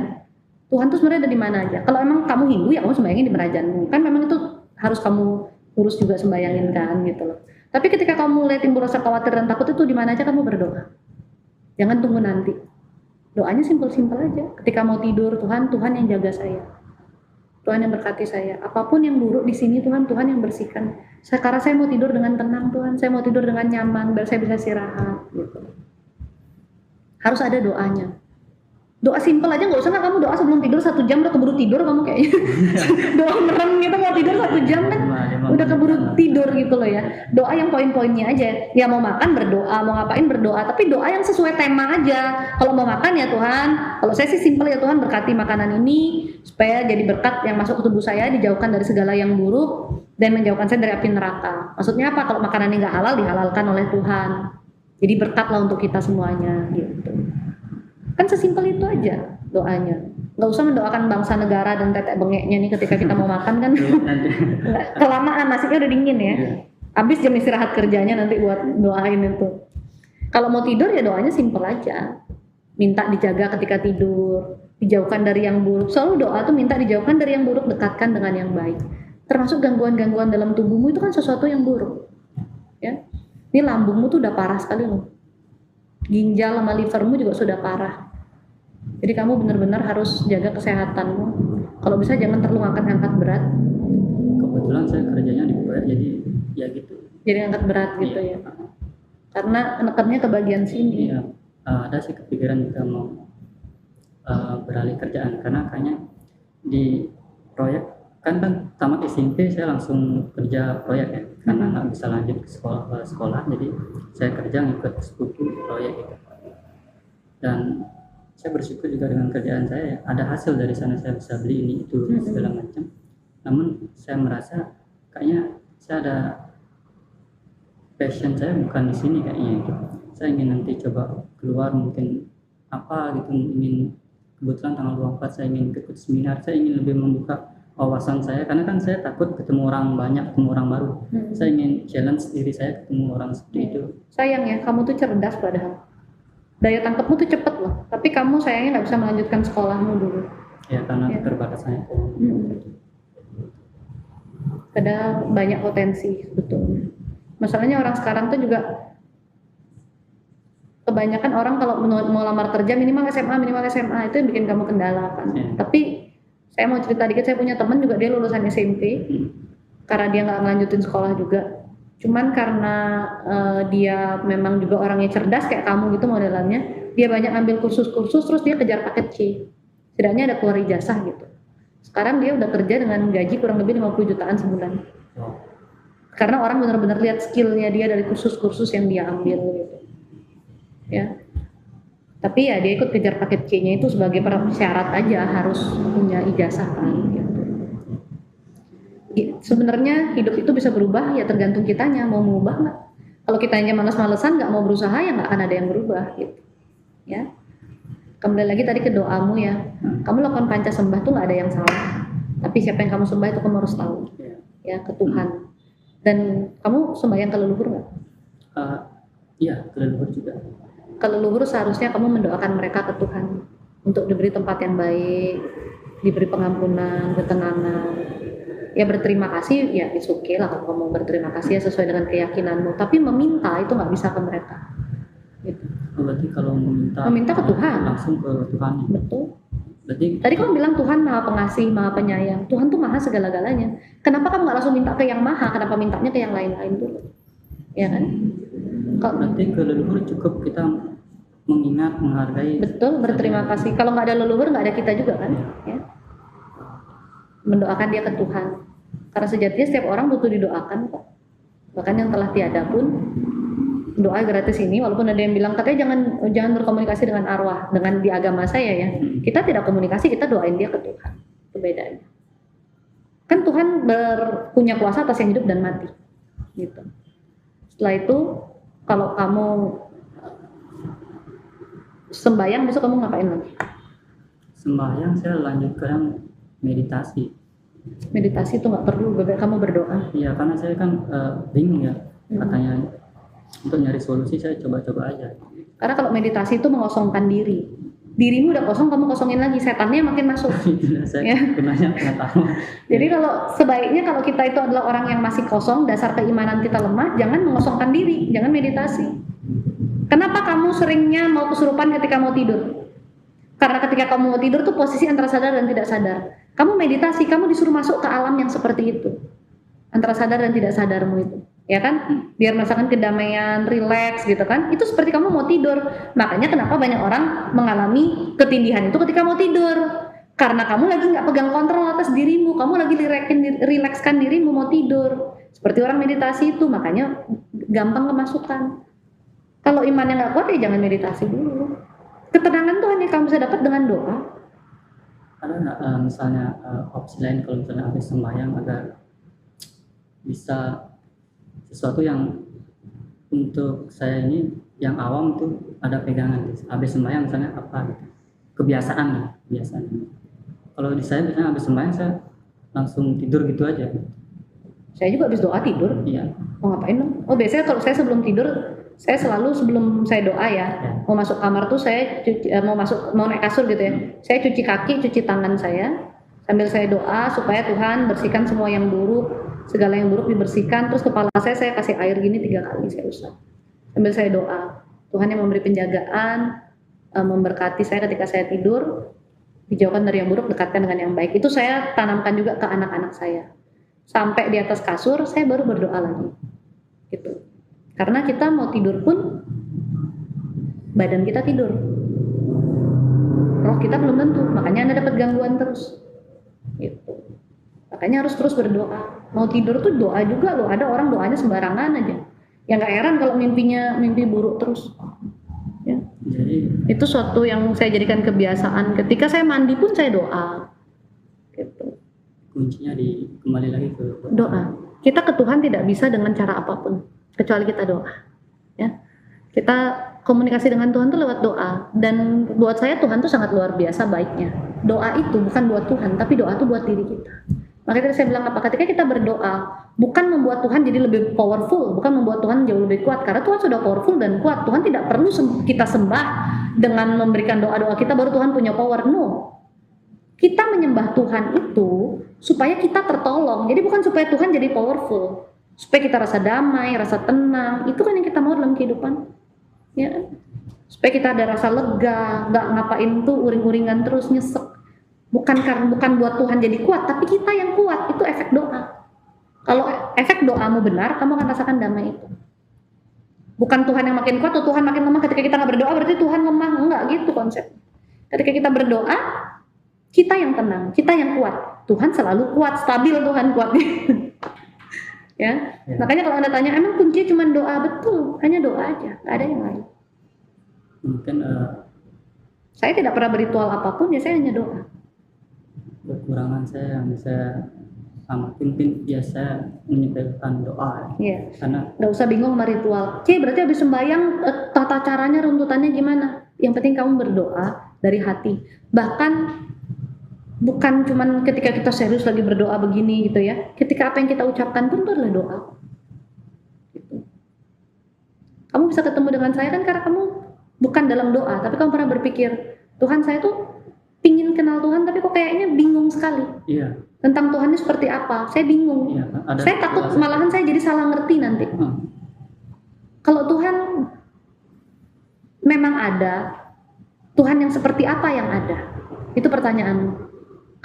Tuhan tuh sebenarnya ada di mana aja. Kalau emang kamu Hindu ya kamu sembayangin di Merajanmu. Kan memang itu harus kamu urus juga sembayangin kan gitu loh. Tapi ketika kamu mulai timbul rasa khawatir dan takut itu di mana aja kamu berdoa. Jangan tunggu nanti. Doanya simpel-simpel aja. Ketika mau tidur, Tuhan yang jaga saya. Tuhan yang berkati saya. Apapun yang buruk di sini Tuhan yang bersihkan. Sekarang saya mau tidur dengan tenang Tuhan. Saya mau tidur dengan nyaman biar saya bisa istirahat gitu. Harus ada doanya. Doa simpel aja, nggak usah nggak kamu doa sebelum tidur 1 jam udah keburu tidur kamu kayaknya. Doa merem gitu mau tidur 1 jam kan udah keburu tidur gitu loh ya. Doa yang poin-poinnya aja. Ya mau makan berdoa, mau ngapain berdoa, tapi doa yang sesuai tema aja. Kalau mau makan ya Tuhan, kalau saya sih simpel ya Tuhan berkati makanan ini supaya jadi berkat yang masuk ke tubuh saya, dijauhkan dari segala yang buruk dan menjauhkan saya dari api neraka. Maksudnya apa? Kalau makanan ini nggak halal dihalalkan oleh Tuhan. Jadi berkatlah untuk kita semuanya gitu. Kan sesimpel itu aja doanya. Nggak usah mendoakan bangsa negara dan tetek bengeknya nih ketika kita mau makan kan. Kelamaan nasinya udah dingin ya. Habis jam istirahat kerjanya nanti buat doain itu. Kalau mau tidur ya doanya simpel aja. Minta dijaga ketika tidur, dijauhkan dari yang buruk. Selalu doa tuh minta dijauhkan dari yang buruk, dekatkan dengan yang baik. Termasuk gangguan-gangguan dalam tubuhmu itu kan sesuatu yang buruk. Ya. Ini lambungmu tuh udah parah sekali loh. Ginjal sama livermu juga sudah parah. Jadi kamu benar-benar harus jaga kesehatanmu. Kalau bisa jangan terlalu angkat-angkat berat. Kebetulan saya kerjanya di proyek, jadi ya gitu. Jadi angkat berat gitu ya. Karena nekannya ke bagian sini. Iya. Ada sih kepikiran juga mau beralih kerjaan karena kayaknya di proyek kan tamat SMP saya langsung kerja proyek ya. Karena nggak bisa lanjut ke sekolah, jadi saya kerja ngikut sepupu proyek gitu. Dan saya bersyukur juga dengan kerjaan saya ya. Ada hasil dari sana, saya bisa beli ini itu segala macam. Namun saya merasa kayaknya saya ada passion saya bukan di sini kayaknya gitu. Saya ingin nanti coba keluar mungkin apa gitu, ingin kebetulan tanggal 24 saya ingin ikut seminar, saya ingin lebih membuka wawasan saya karena kan saya takut ketemu orang banyak, ketemu orang baru. Saya ingin challenge diri saya ketemu orang seperti itu. Sayang ya, kamu tuh cerdas padahal. Daya tangkapmu tuh cepet loh, tapi kamu sayangnya nggak bisa melanjutkan sekolahmu dulu. Ya karena keterbatasannya. Padahal banyak potensi sebetulnya. Masalahnya orang sekarang tuh juga kebanyakan orang kalau mau lamar kerja minimal SMA itu yang bikin kamu kendala kan. Tapi saya mau cerita dikit, saya punya teman juga dia lulusan SMP karena dia nggak melanjutin sekolah juga. Cuman karena dia memang juga orangnya cerdas kayak kamu gitu modelannya, dia banyak ambil kursus-kursus terus dia kejar paket C. Setidaknya ada keluar ijazah gitu. Sekarang dia udah kerja dengan gaji kurang lebih 50 jutaan sebulan. Karena orang benar-benar lihat skillnya dia dari kursus-kursus yang dia ambil gitu. Ya. Tapi ya dia ikut kejar paket C-nya itu sebagai syarat aja harus punya ijazah kan gitu. Sebenarnya hidup itu bisa berubah ya tergantung kitanya mau mengubah nggak. Kalau kitanya malas-malesan nggak mau berusaha ya nggak akan ada yang berubah gitu. Ya. Kembali lagi tadi ke doamu ya. Kamu lakukan panca sembah tuh nggak ada yang salah. Tapi siapa yang kamu sembah itu kamu harus tahu. Ya ke Tuhan. Dan kamu sembahyang ke leluhur nggak? Iya ke leluhur juga. Ke leluhur seharusnya kamu mendoakan mereka ke Tuhan untuk diberi tempat yang baik, diberi pengampunan, ketenangan. Ya berterima kasih ya it's okay lah kalau kamu berterima kasih ya sesuai dengan keyakinanmu. Tapi meminta itu nggak bisa ke mereka. Gitu. Berarti kalau meminta ke Tuhan langsung ke Tuhan. Betul. Berarti tadi kamu bilang Tuhan maha pengasih, maha penyayang. Tuhan tuh maha segala-galanya. Kenapa kamu nggak langsung minta ke yang maha? Kenapa mintanya ke yang lain-lain dulu? Ya kan? Berarti ke leluhur cukup kita mengingat, menghargai. Betul, berterima kasih. Kalau nggak ada leluhur nggak ada kita juga kan? Ya. mendoakan dia ke Tuhan. Karena sejatinya setiap orang butuh didoakan kok. Bahkan yang telah tiada pun doa gratis ini, walaupun ada yang bilang katanya jangan berkomunikasi dengan arwah. Dengan di agama saya ya, kita tidak komunikasi, kita doain dia ke Tuhan. Itu bedanya. Kan Tuhan punya kuasa atas yang hidup dan mati. Gitu. Setelah itu kalau kamu sembahyang, besok kamu ngapain lagi? Sembahyang saya lanjutkan meditasi. Meditasi itu nggak perlu, kamu berdoa. Iya, karena saya kan bingung ya, katanya untuk nyari solusi saya coba-coba aja. Karena kalau meditasi itu mengosongkan diri. Dirimu udah kosong, kamu kosongin lagi, setannya makin masuk. Saya kenanya pengetahuan. Jadi sebaiknya kalau kita itu adalah orang yang masih kosong, dasar keimanan kita lemah, jangan mengosongkan diri, jangan meditasi. Kenapa kamu seringnya mau kesurupan ketika mau tidur? Karena ketika kamu mau tidur tuh posisi antara sadar dan tidak sadar. Kamu meditasi, kamu disuruh masuk ke alam yang seperti itu, antara sadar dan tidak sadarmu itu, ya kan? Biar merasakan kedamaian, rileks gitu kan? Itu seperti kamu mau tidur. Makanya kenapa banyak orang mengalami ketindihan itu ketika mau tidur? Karena kamu lagi nggak pegang kontrol atas dirimu, kamu lagi rilekskan dirimu mau tidur. Seperti orang meditasi itu, makanya gampang kemasukan. Kalau imannya nggak kuat ya jangan meditasi dulu. Ketenangan tuh hanya kamu bisa dapat dengan doa. Ada misalnya opsi lain kalau misalnya habis sembahyang agar bisa sesuatu yang untuk saya ini yang awam tuh ada pegangan habis sembahyang misalnya apa gitu, kebiasaan. Kalau di saya biasanya habis sembahyang saya langsung tidur gitu aja. Saya juga habis doa tidur. Iya. Mau ngapain dong? Oh biasanya kalau saya sebelum tidur, saya selalu sebelum saya doa ya, mau masuk kamar tuh saya mau naik kasur gitu ya, saya cuci kaki, cuci tangan saya, sambil saya doa supaya Tuhan bersihkan semua yang buruk, segala yang buruk dibersihkan. Terus kepala saya kasih air gini 3 kali saya usap, sambil saya doa. Tuhan yang memberi penjagaan, memberkati saya ketika saya tidur, dijauhkan dari yang buruk, dekatkan dengan yang baik. Itu saya tanamkan juga ke anak-anak saya. Sampai di atas kasur saya baru berdoa lagi, gitu. Karena kita mau tidur pun badan kita tidur, roh kita belum tentu, makanya Anda dapat gangguan terus, gitu. Makanya harus terus berdoa. Mau tidur tuh doa juga loh. Ada orang doanya sembarangan aja. Ya nggak heran kalau mimpi buruk terus. Ya. Jadi Itu suatu yang saya jadikan kebiasaan. Ketika saya mandi pun saya doa, gitu. kuncinya kembali lagi ke Doa. Kita ke Tuhan tidak bisa dengan cara apapun kecuali kita doa. Ya. Kita komunikasi dengan Tuhan tuh lewat doa. Dan buat saya Tuhan tuh sangat luar biasa baiknya. Doa itu bukan buat Tuhan, tapi doa itu buat diri kita. Makanya tadi saya bilang apa? Ketika kita berdoa, bukan membuat Tuhan jadi lebih powerful, bukan membuat Tuhan jauh lebih kuat. Karena Tuhan sudah powerful dan kuat. Tuhan tidak perlu kita sembah dengan memberikan doa-doa kita baru Tuhan punya power. No. Kita menyembah Tuhan itu supaya kita tertolong. Jadi bukan supaya Tuhan jadi powerful. Supaya kita rasa damai, rasa tenang. Itu kan yang kita mau dalam kehidupan. Ya. Supaya kita ada rasa lega, nggak ngapain tuh uring-uringan terus nyesek. Bukan buat Tuhan jadi kuat, tapi kita yang kuat. Itu efek doa. Kalau efek doamu benar, kamu akan rasakan damai itu. Bukan Tuhan yang makin kuat atau Tuhan makin lemah. Ketika kita nggak berdoa berarti Tuhan lemah. Enggak gitu konsep. Ketika kita berdoa, kita yang tenang, kita yang kuat. Tuhan selalu kuat, stabil Tuhan kuatnya. Ya. Makanya kalau Anda tanya, emang kuncinya cuma doa? Betul, hanya doa aja, nggak ada yang lain. Mungkin Saya tidak pernah berritual apapun, ya saya hanya doa. kekurangan saya yang saya mungkin biasa menyebabkan doa. Iya. Karena Nggak usah bingung sama ritual. Berarti habis sembahyang tata caranya, runtutannya gimana? Yang penting kamu berdoa dari hati. Bahkan bukan cuman ketika kita serius lagi berdoa begini gitu ya. Ketika apa yang kita ucapkan pun itu adalah doa. Gitu. Kamu bisa ketemu dengan saya kan karena kamu bukan dalam doa, tapi kamu pernah berpikir, Tuhan saya tuh pingin kenal Tuhan tapi kok kayaknya bingung sekali. iya. Tentang Tuhan ini seperti apa? Saya bingung. Iya, Saya takut malahan saya jadi salah ngerti nanti. Kalau Tuhan memang ada, Tuhan yang seperti apa yang ada? Itu pertanyaanmu.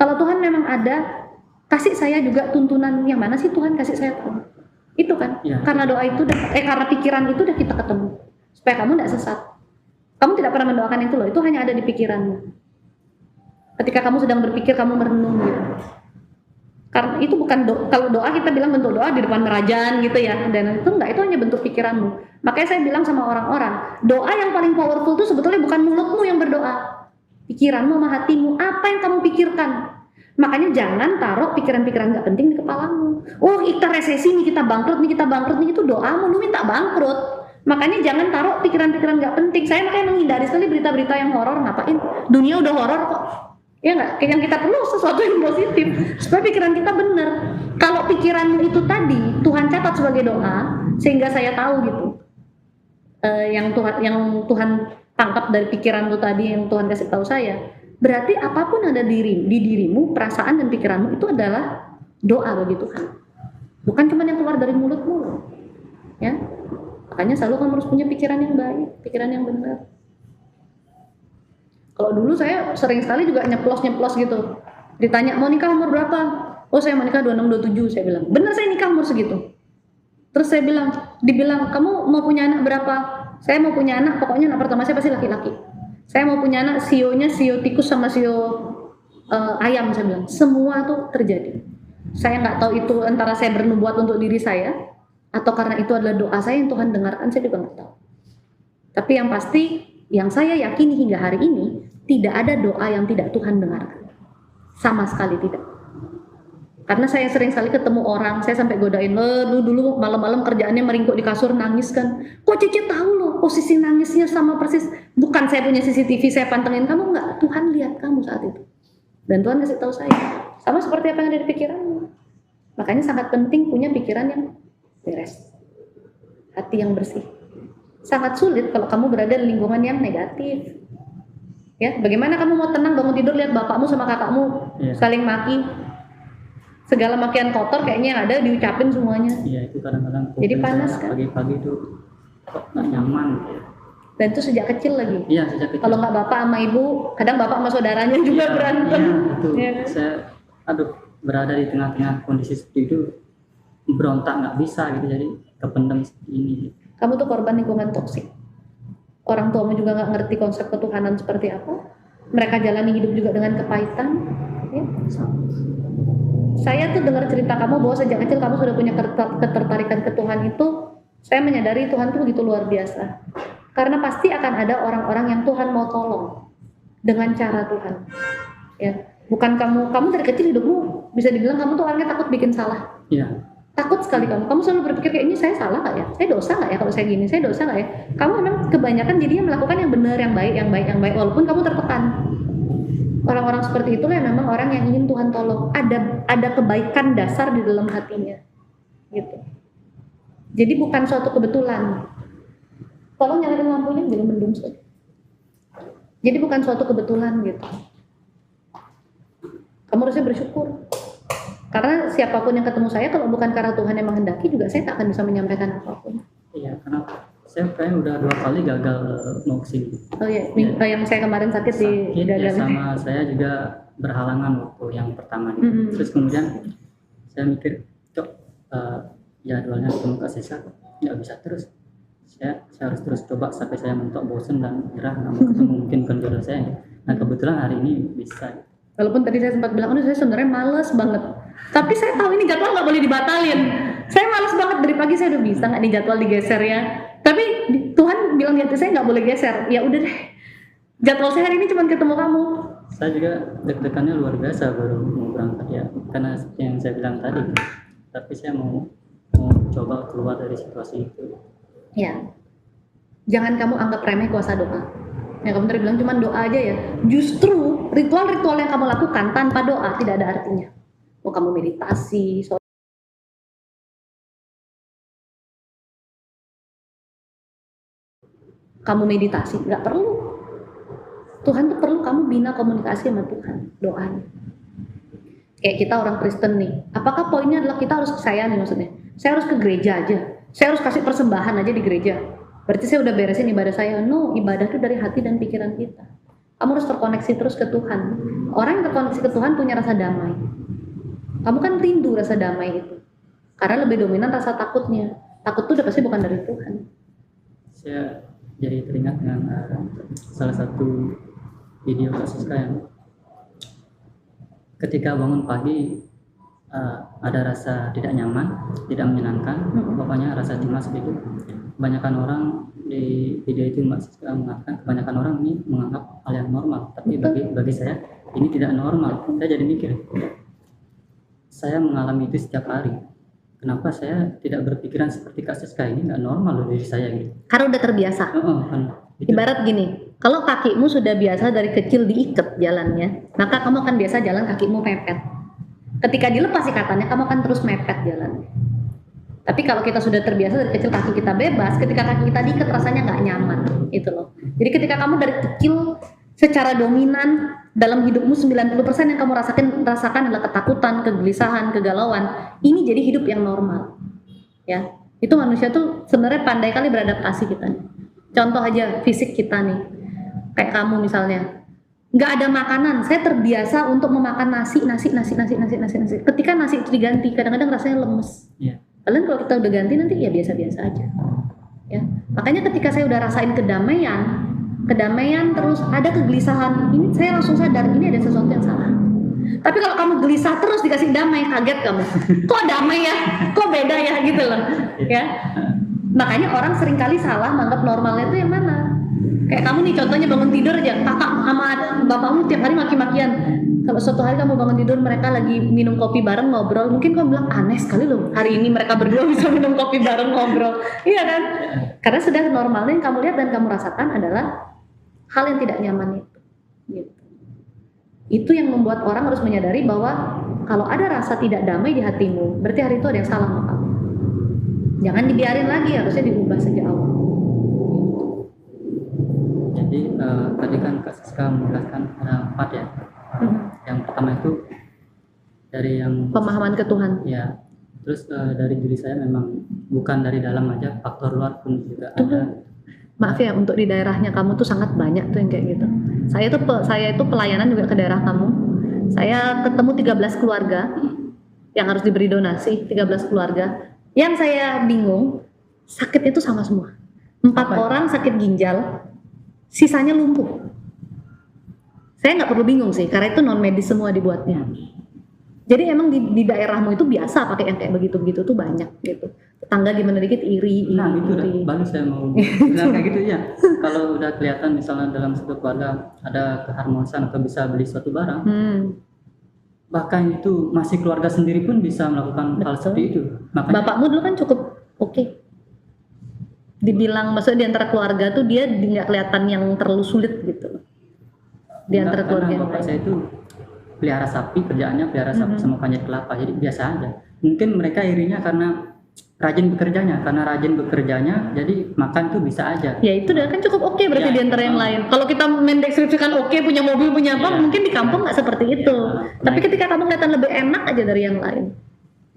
Kalau Tuhan memang ada, kasih saya juga tuntunan yang mana sih Tuhan kasih saya tahu. Itu kan, Ya. karena doa itu, karena pikiran itu udah kita ketemu. Supaya kamu tidak sesat. Kamu tidak pernah mendoakan itu loh, itu hanya ada di pikiranmu. Ketika kamu sedang berpikir, kamu merenung gitu. Karena itu bukan kalau doa kita bilang bentuk doa di depan merajan gitu ya, dan itu enggak, itu hanya bentuk pikiranmu. Makanya saya bilang sama orang-orang, doa yang paling powerful itu sebetulnya bukan mulutmu yang berdoa, pikiranmu sama hatimu, apa yang kamu pikirkan. Makanya jangan taruh pikiran-pikiran nggak penting di kepalamu. Oh, kita resesi nih, kita bangkrut nih, itu doamu, lu minta bangkrut. Makanya jangan taruh pikiran-pikiran nggak penting. Saya makanya menghindari sekali berita-berita yang horor. Ngapain? Dunia udah horor kok. Ya nggak, yang kita perlu sesuatu yang positif supaya pikiran kita benar. Kalau pikiranmu itu tadi Tuhan catat sebagai doa, sehingga saya tahu gitu, yang Tuhan tangkap dari pikiranmu tadi, yang Tuhan kasih tahu saya, berarti apapun ada di dirimu, perasaan dan pikiranmu itu adalah doa bagi Tuhan, bukan cuma yang keluar dari mulutmu, ya. Makanya selalu kamu harus punya pikiran yang baik, pikiran yang benar. Kalau dulu saya sering sekali juga nyeplos gitu. Ditanya, mau nikah umur berapa? Oh, saya mau nikah 26, 27. Saya bilang, bener saya nikah umur segitu. Terus saya dibilang, kamu mau punya anak berapa? Saya mau punya anak, pokoknya anak pertama saya pasti laki-laki. Saya mau punya anak, sionya sio tikus sama sio ayam, saya bilang. Semua tuh terjadi. Saya nggak tahu itu antara saya bernubuat untuk diri saya, atau karena itu adalah doa saya yang Tuhan dengarkan, saya juga nggak tahu. Tapi yang pasti, yang saya yakini hingga hari ini, tidak ada doa yang tidak Tuhan dengarkan, sama sekali tidak. Karena saya sering sekali ketemu orang, saya sampai godain, lu dulu malam-malam kerjaannya meringkuk di kasur nangis kan, kok Cece tahu loh posisi nangisnya sama persis, bukan saya punya CCTV saya pantengin kamu, enggak, Tuhan lihat kamu saat itu, dan Tuhan kasih tahu saya, sama seperti apa yang ada di pikiranmu. Makanya sangat penting punya pikiran yang beres, hati yang bersih. Sangat sulit kalau kamu berada di lingkungan yang negatif. Ya, bagaimana kamu mau tenang bangun tidur lihat bapakmu sama kakakmu saling maki, segala makian kotor kayaknya yang ada diucapin semuanya. Iya, itu kadang-kadang. Jadi panas kan? Pagi-pagi itu kok nggak nyaman. Dan itu sejak kecil lagi. Iya, sejak kecil. Kalau nggak bapak sama ibu, kadang bapak sama saudaranya juga berantem. Iya, itu. Ya. Saya, berada di tengah-tengah kondisi seperti itu, berontak nggak bisa gitu, jadi kependam seperti ini. Kamu tuh korban lingkungan toksik. Orang tuamu juga nggak ngerti konsep ketuhanan seperti apa. Mereka jalani hidup juga dengan kepahitan. Ya. Saya tuh dengar cerita kamu bahwa sejak kecil kamu sudah punya ketertarikan ke Tuhan itu. Saya menyadari Tuhan itu begitu luar biasa. Karena pasti akan ada orang-orang yang Tuhan mau tolong dengan cara Tuhan. Ya, bukan kamu dari kecil hidupmu bisa dibilang kamu tuh orangnya takut bikin salah. Iya. Takut sekali kamu selalu berpikir kayak ini, saya salah nggak ya, saya dosa nggak ya kalau saya gini, saya dosa nggak ya. Kamu memang kebanyakan jadinya melakukan yang benar, yang baik, walaupun kamu tertekan. Orang-orang seperti itulah yang memang orang yang ingin Tuhan tolong. Ada kebaikan dasar di dalam hatinya, gitu. Jadi bukan suatu kebetulan. Tolong nyalain lampunya, jadi mendung saja. Jadi bukan suatu kebetulan gitu. Kamu harusnya bersyukur. Karena siapapun yang ketemu saya, kalau bukan karena Tuhan yang menghendaki juga saya tak akan bisa menyampaikan apapun. Iya, karena saya kayaknya udah 2 kali gagal mau kesini. Oh iya, yang saya kemarin sakit di ya, sama saya juga berhalangan waktu yang pertama gitu. Terus kemudian saya mikir, jadwalnya ketemu Kak Sesa nggak bisa terus. Saya harus terus coba sampai saya mentok, bosen dan nyerah, nggak mau ketemu mungkin jodoh saya. Nah kebetulan hari ini bisa. Walaupun tadi saya sempat bilang, saya sebenarnya males banget. Tapi saya tahu ini jadwal nggak boleh dibatalin. Saya males banget dari pagi, saya udah bisa nggak nih jadwal digeser ya. Tapi Tuhan bilang di hati saya nggak boleh geser. Ya udah deh. Jadwal saya hari ini cuma ketemu kamu. Saya juga deg-degannya luar biasa baru mau berangkat ya. Karena seperti yang saya bilang tadi. Tapi saya mau coba keluar dari situasi itu. Ya. Jangan kamu anggap remeh kuasa doa. Yang kamu tadi bilang cuma doa aja ya. Justru ritual-ritual yang kamu lakukan tanpa doa tidak ada artinya. Mau kamu meditasi, kamu meditasi, nggak perlu. Tuhan tuh perlu kamu bina komunikasi sama Tuhan, doanya. Kayak kita orang Kristen nih, apakah poinnya adalah kita harus saya nih maksudnya, saya harus ke gereja aja, saya harus kasih persembahan aja di gereja, berarti saya udah beresin ibadah saya? No, ibadah itu dari hati dan pikiran kita. Kamu harus terkoneksi terus ke Tuhan. Orang yang terkoneksi ke Tuhan punya rasa damai. Kamu kan rindu rasa damai itu, karena lebih dominan rasa takutnya. Takut itu udah pasti bukan dari Tuhan. Saya jadi teringat dengan salah satu video Kak Siska yang ketika bangun pagi ada rasa tidak nyaman, tidak menyenangkan, pokoknya rasa cemas gitu. Kebanyakan orang di video itu mengatakan kebanyakan orang ini menganggap hal yang normal, tapi bagi saya ini tidak normal. Saya jadi mikir, saya mengalami itu setiap hari. Kenapa saya tidak berpikiran seperti Kak Siska ini nggak normal loh diri saya gitu? Karena udah terbiasa. Kan, gitu. Ibarat gini, kalau kakimu sudah biasa dari kecil diikat jalannya, maka kamu akan biasa jalan kakimu mepet. Ketika dilepas ikatannya, kamu akan terus mepet jalannya. Tapi kalau kita sudah terbiasa dari kecil kaki kita bebas, ketika kaki kita diikat rasanya nggak nyaman, itu loh. Jadi ketika kamu dari kecil secara dominan dalam hidupmu 90% yang kamu rasakan adalah ketakutan, kegelisahan, kegalauan. Ini jadi hidup yang normal. Ya, itu manusia tuh sebenarnya pandai kali beradaptasi kita. Contoh aja fisik kita nih, kayak kamu misalnya. Nggak ada makanan, saya terbiasa untuk memakan nasi. Ketika nasi itu diganti, kadang-kadang rasanya lemes. Yeah. Kalian kalau kita udah ganti nanti ya biasa-biasa aja. Ya, makanya ketika saya udah rasain kedamaian terus ada kegelisahan, ini saya langsung sadar ini ada sesuatu yang salah. Tapi kalau kamu gelisah terus dikasih damai, kaget kamu. Kok damai ya? Kok beda ya gitu loh. Ya. Makanya orang seringkali salah menganggap normalnya itu yang mana. Kayak kamu nih contohnya bangun tidur aja, kakak sama bapakmu tiap hari maki-makian. Kalau suatu hari kamu bangun tidur mereka lagi minum kopi bareng ngobrol, mungkin kamu bilang aneh sekali loh hari ini mereka berdua bisa minum kopi bareng ngobrol. Iya kan? Karena sudah normalnya yang kamu lihat dan kamu rasakan adalah hal yang tidak nyaman itu. Gitu. Itu yang membuat orang harus menyadari bahwa kalau ada rasa tidak damai di hatimu, berarti hari itu ada yang salah sama kamu. Jangan dibiarin lagi, harusnya diubah sejak awal. Jadi tadi kan Kak Siska menjelaskan ada 4 ya. Yang pertama itu dari yang pemahaman ke Tuhan. Ya. Terus dari diri saya memang bukan dari dalam aja, faktor luar pun juga ada. Maaf ya, untuk di daerahnya kamu tuh sangat banyak tuh yang kayak gitu. Saya itu pelayanan juga ke daerah kamu. Saya ketemu 13 keluarga yang harus diberi donasi, 13 keluarga. Yang saya bingung, sakitnya itu sama semua. 4 orang sakit ginjal, sisanya lumpuh. Saya nggak perlu bingung sih, karena itu non medis semua dibuatnya. Jadi emang di daerahmu itu biasa pakai yang kayak begitu-begitu tuh banyak gitu. Tetangga gimana dikit iri. Nah itu baru saya mau bilang kayak gitu ya. Kalau udah kelihatan misalnya dalam satu keluarga ada keharmonisan atau bisa beli suatu barang, bahkan itu masih keluarga sendiri pun bisa melakukan hal seperti itu. Makanya, bapakmu dulu kan cukup oke. Dibilang maksudnya di antara keluarga tuh dia nggak kelihatan yang terlalu sulit gitu. Di antara keluarga yang bapak saya itu pelihara sapi, kerjaannya pelihara sapi sama panjat kelapa, jadi biasa aja. Mungkin mereka irinya karena rajin bekerjanya, jadi makan tuh bisa aja. Ya itu udah kan cukup oke berarti di antara yang lain. Kalau kita mendeskripsikan oke, punya mobil, punya apa, mungkin di kampung nggak seperti itu. Tapi ketika kamu kelihatan lebih enak aja dari yang lain,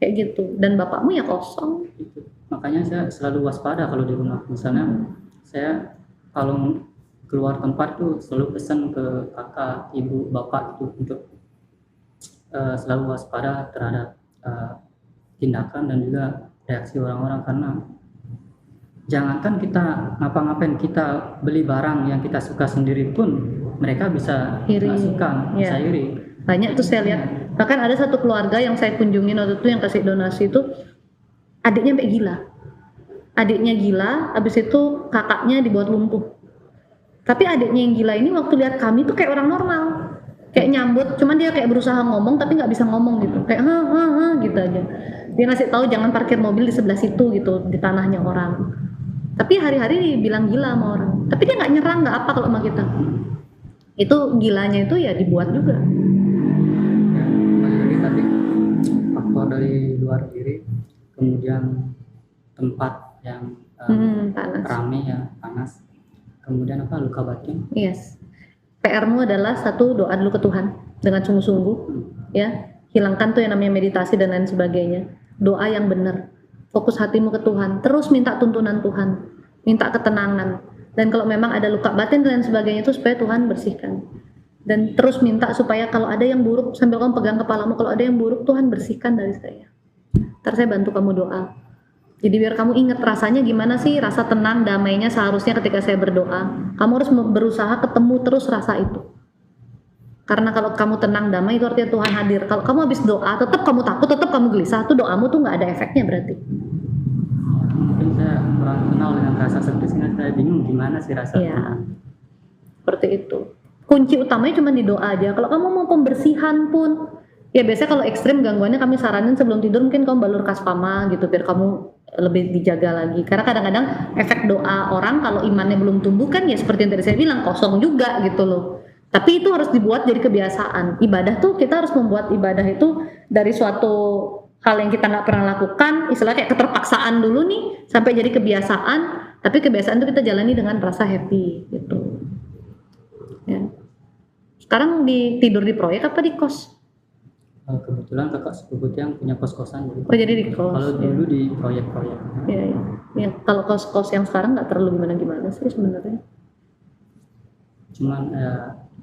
kayak gitu. Dan bapakmu ya kosong. Gitu. Makanya saya selalu waspada kalau di rumah. Misalnya saya kalau keluar tempat tuh selalu pesan ke kakak, ibu, bapak itu untuk selalu waspada terhadap tindakan dan juga reaksi orang-orang, karena jangankan kita ngapa-ngapain, kita beli barang yang kita suka sendiri pun mereka bisa nggak suka, bisa iri. Banyak tuh saya lihat. Bahkan ada satu keluarga yang saya kunjungin waktu itu yang kasih donasi itu adiknya sampai gila. Adiknya gila, habis itu kakaknya dibuat lumpuh. Tapi adiknya yang gila ini waktu lihat kami tuh kayak orang normal. Kayak nyambut, cuman dia kayak berusaha ngomong tapi nggak bisa ngomong gitu, kayak gitu aja. Dia ngasih tahu jangan parkir mobil di sebelah situ gitu, di tanahnya orang. Tapi hari-hari dibilang gila sama orang. Tapi dia nggak nyerang, nggak apa kalau sama kita. Itu gilanya itu ya dibuat juga. Jadi tadi faktor dari luar diri, kemudian tempat yang ramai ya, panas, kemudian apa, luka batin. Yes. PR-mu adalah satu, doa dulu ke Tuhan dengan sungguh-sungguh, ya. Hilangkan tuh yang namanya meditasi dan lain sebagainya. Doa yang benar. Fokus hatimu ke Tuhan. Terus minta tuntunan Tuhan, minta ketenangan. Dan kalau memang ada luka batin dan lain sebagainya itu supaya Tuhan bersihkan. Dan terus minta supaya kalau ada yang buruk, sambil kamu pegang kepalamu, kalau ada yang buruk Tuhan bersihkan dari saya. Ntar saya bantu kamu doa. Jadi biar kamu ingat rasanya gimana sih, rasa tenang, damainya seharusnya ketika saya berdoa. Kamu harus berusaha ketemu terus rasa itu. Karena kalau kamu tenang damai itu artinya Tuhan hadir. Kalau kamu habis doa tetap kamu takut, tetap kamu gelisah, tuh doamu tuh nggak ada efeknya berarti. Mungkin saya kurang kenal dengan rasa sedih sehingga saya bingung gimana sih rasanya. Iya. Seperti itu. Kunci utamanya cuma di doa aja. Kalau kamu mau pembersihan pun, ya biasanya kalau ekstrim gangguannya kami saranin sebelum tidur mungkin kamu balur kaspama gitu biar kamu lebih dijaga lagi. Karena kadang-kadang efek doa orang kalau imannya belum tumbuh kan ya seperti yang tadi saya bilang kosong juga gitu loh. Tapi itu harus dibuat jadi kebiasaan. Ibadah tuh kita harus membuat ibadah itu dari suatu hal yang kita nggak pernah lakukan, istilahnya kayak keterpaksaan dulu nih sampai jadi kebiasaan. Tapi kebiasaan itu kita jalani dengan rasa happy gitu. Ya. Sekarang tidur di proyek apa di kos? Kebetulan kakak sepupu yang punya kos-kosan jadi. Oh jadi di kos. Kalau dulu di proyek-proyek. Iya, iya. Ya, kalau kos-kos yang sekarang nggak terlalu gimana-gimana sih sebenarnya. Cuman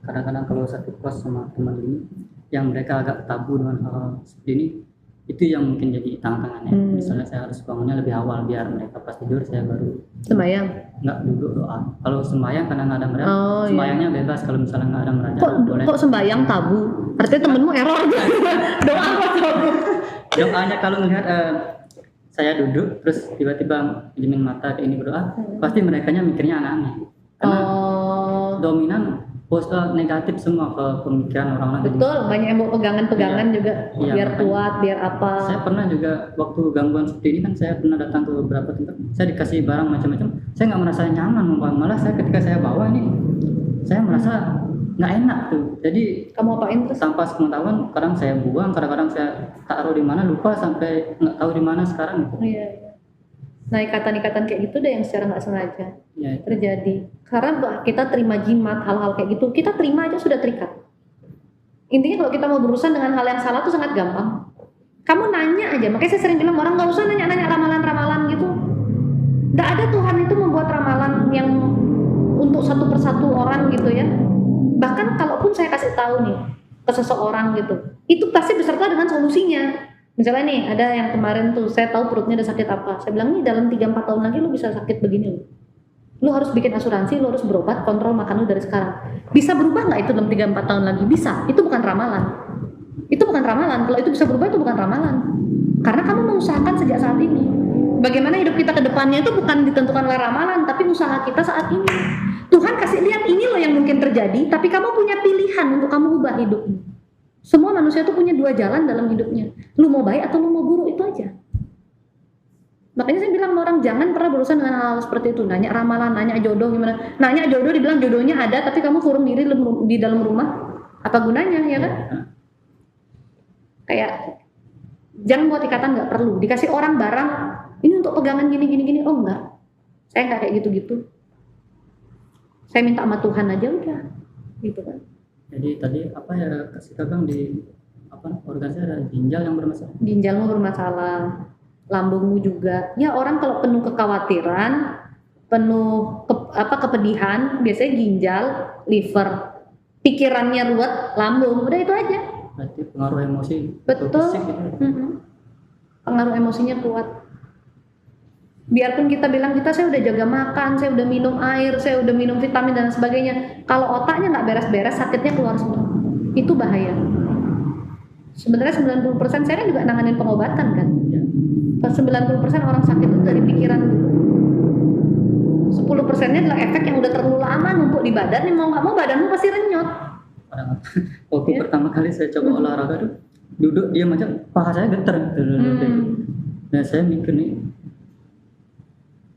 kadang-kadang kalau satu kos sama teman ini yang mereka agak tabu dengan hal seperti ini, itu yang mungkin jadi tantangannya. Misalnya saya harus bangunnya lebih awal biar mereka pas tidur saya baru Sembayang. nggak duduk doa. Kalau sembahyang karena nggak ada mereka, Oh, sembahyangnya bebas. Kalau misalnya nggak ada mereka boleh. Kok sembayang tabu? Artinya temenmu error. Doa apa tabu? Doanya kalau melihat saya duduk terus tiba-tiba pinjemin mata ke ini berdoa, pasti merekanya mikirnya aneh-aneh. Karena dominan negatif semua ke pemikiran orang-orang. Betul, banyak yang mau pegangan-pegangan juga Iya, biar makanya kuat, biar apa. Saya pernah juga waktu gangguan seperti ini kan saya pernah datang ke beberapa tempat, saya dikasih barang macam-macam, saya nggak merasa nyaman, malah saya ketika saya bawa ini, saya merasa nggak enak tuh. Jadi Kamu apain terus? tanpa sepengetahuan, kadang saya buang, kadang-kadang saya taruh di mana lupa sampai nggak tahu di mana sekarang. Gitu. Iya, iya. Nah ikatan-ikatan kayak gitu deh yang secara nggak sengaja Ya, terjadi. Karena kita terima jimat, hal-hal kayak gitu, kita terima aja sudah terikat. Intinya kalau kita mau berurusan dengan hal yang salah tuh sangat gampang. Kamu nanya aja, makanya saya sering bilang orang nggak usah nanya-nanya ramalan-ramalan gitu. Nggak ada Tuhan itu membuat ramalan yang untuk satu persatu orang gitu ya. Bahkan kalaupun saya kasih tahu nih ke seseorang gitu, itu pasti beserta dengan solusinya. Misalnya nih ada yang kemarin tuh saya tahu perutnya ada sakit apa, saya bilang nih dalam 3-4 tahun lagi lu bisa sakit begini loh. Lu harus bikin asuransi, lu harus berobat, kontrol makan lu dari sekarang. Bisa berubah nggak itu dalam 3-4 tahun lagi? Bisa, itu bukan ramalan. Itu bukan ramalan, kalau itu bisa berubah itu bukan ramalan. Karena kamu mengusahakan sejak saat ini. Bagaimana hidup kita ke depannya itu bukan ditentukan oleh ramalan, tapi usaha kita saat ini. Tuhan kasih lihat ini loh yang mungkin terjadi, tapi kamu punya pilihan untuk kamu ubah hidupmu. Semua manusia itu punya 2 jalan dalam hidupnya. Lu mau baik atau lu mau buruk, itu aja. Makanya saya bilang sama orang jangan pernah berurusan dengan hal seperti itu. Nanya ramalan, nanya jodoh gimana. Nanya jodoh dibilang jodohnya ada tapi kamu kurung diri di dalam rumah. Apa gunanya ya kan? Kayak jangan buat ikatan nggak perlu. Dikasih orang barang ini untuk pegangan gini. Oh enggak. Saya nggak kayak gitu-gitu. Saya minta sama Tuhan aja udah. Gitu kan. jadi tadi apa ya kasih kakak di organ saya ada ginjal yang bermasalah. Ginjalmu bermasalah. Lambungmu juga. Ya orang kalau penuh kekhawatiran, penuh kepedihan, biasanya ginjal, liver, pikirannya ruwet, lambung, udah itu aja. Berarti pengaruh emosi. Betul. Fisik gitu. Pengaruh emosinya kuat. Biarpun kita bilang saya udah jaga makan, saya udah minum air, saya udah minum vitamin dan sebagainya. Kalau otaknya nggak beres-beres, sakitnya keluar semua. Itu bahaya. Sebenarnya 90% saya kan juga nanganin pengobatan kan. Ya. 90% orang sakit itu dari pikiran dulu. 10%-nya adalah efek yang udah terlalu lama numpuk di badan, nih mau nggak mau badanmu pasti renyot. Waktu pertama kali saya coba olahraga tuh duduk diam aja paha saya getar. Nah saya mikir nih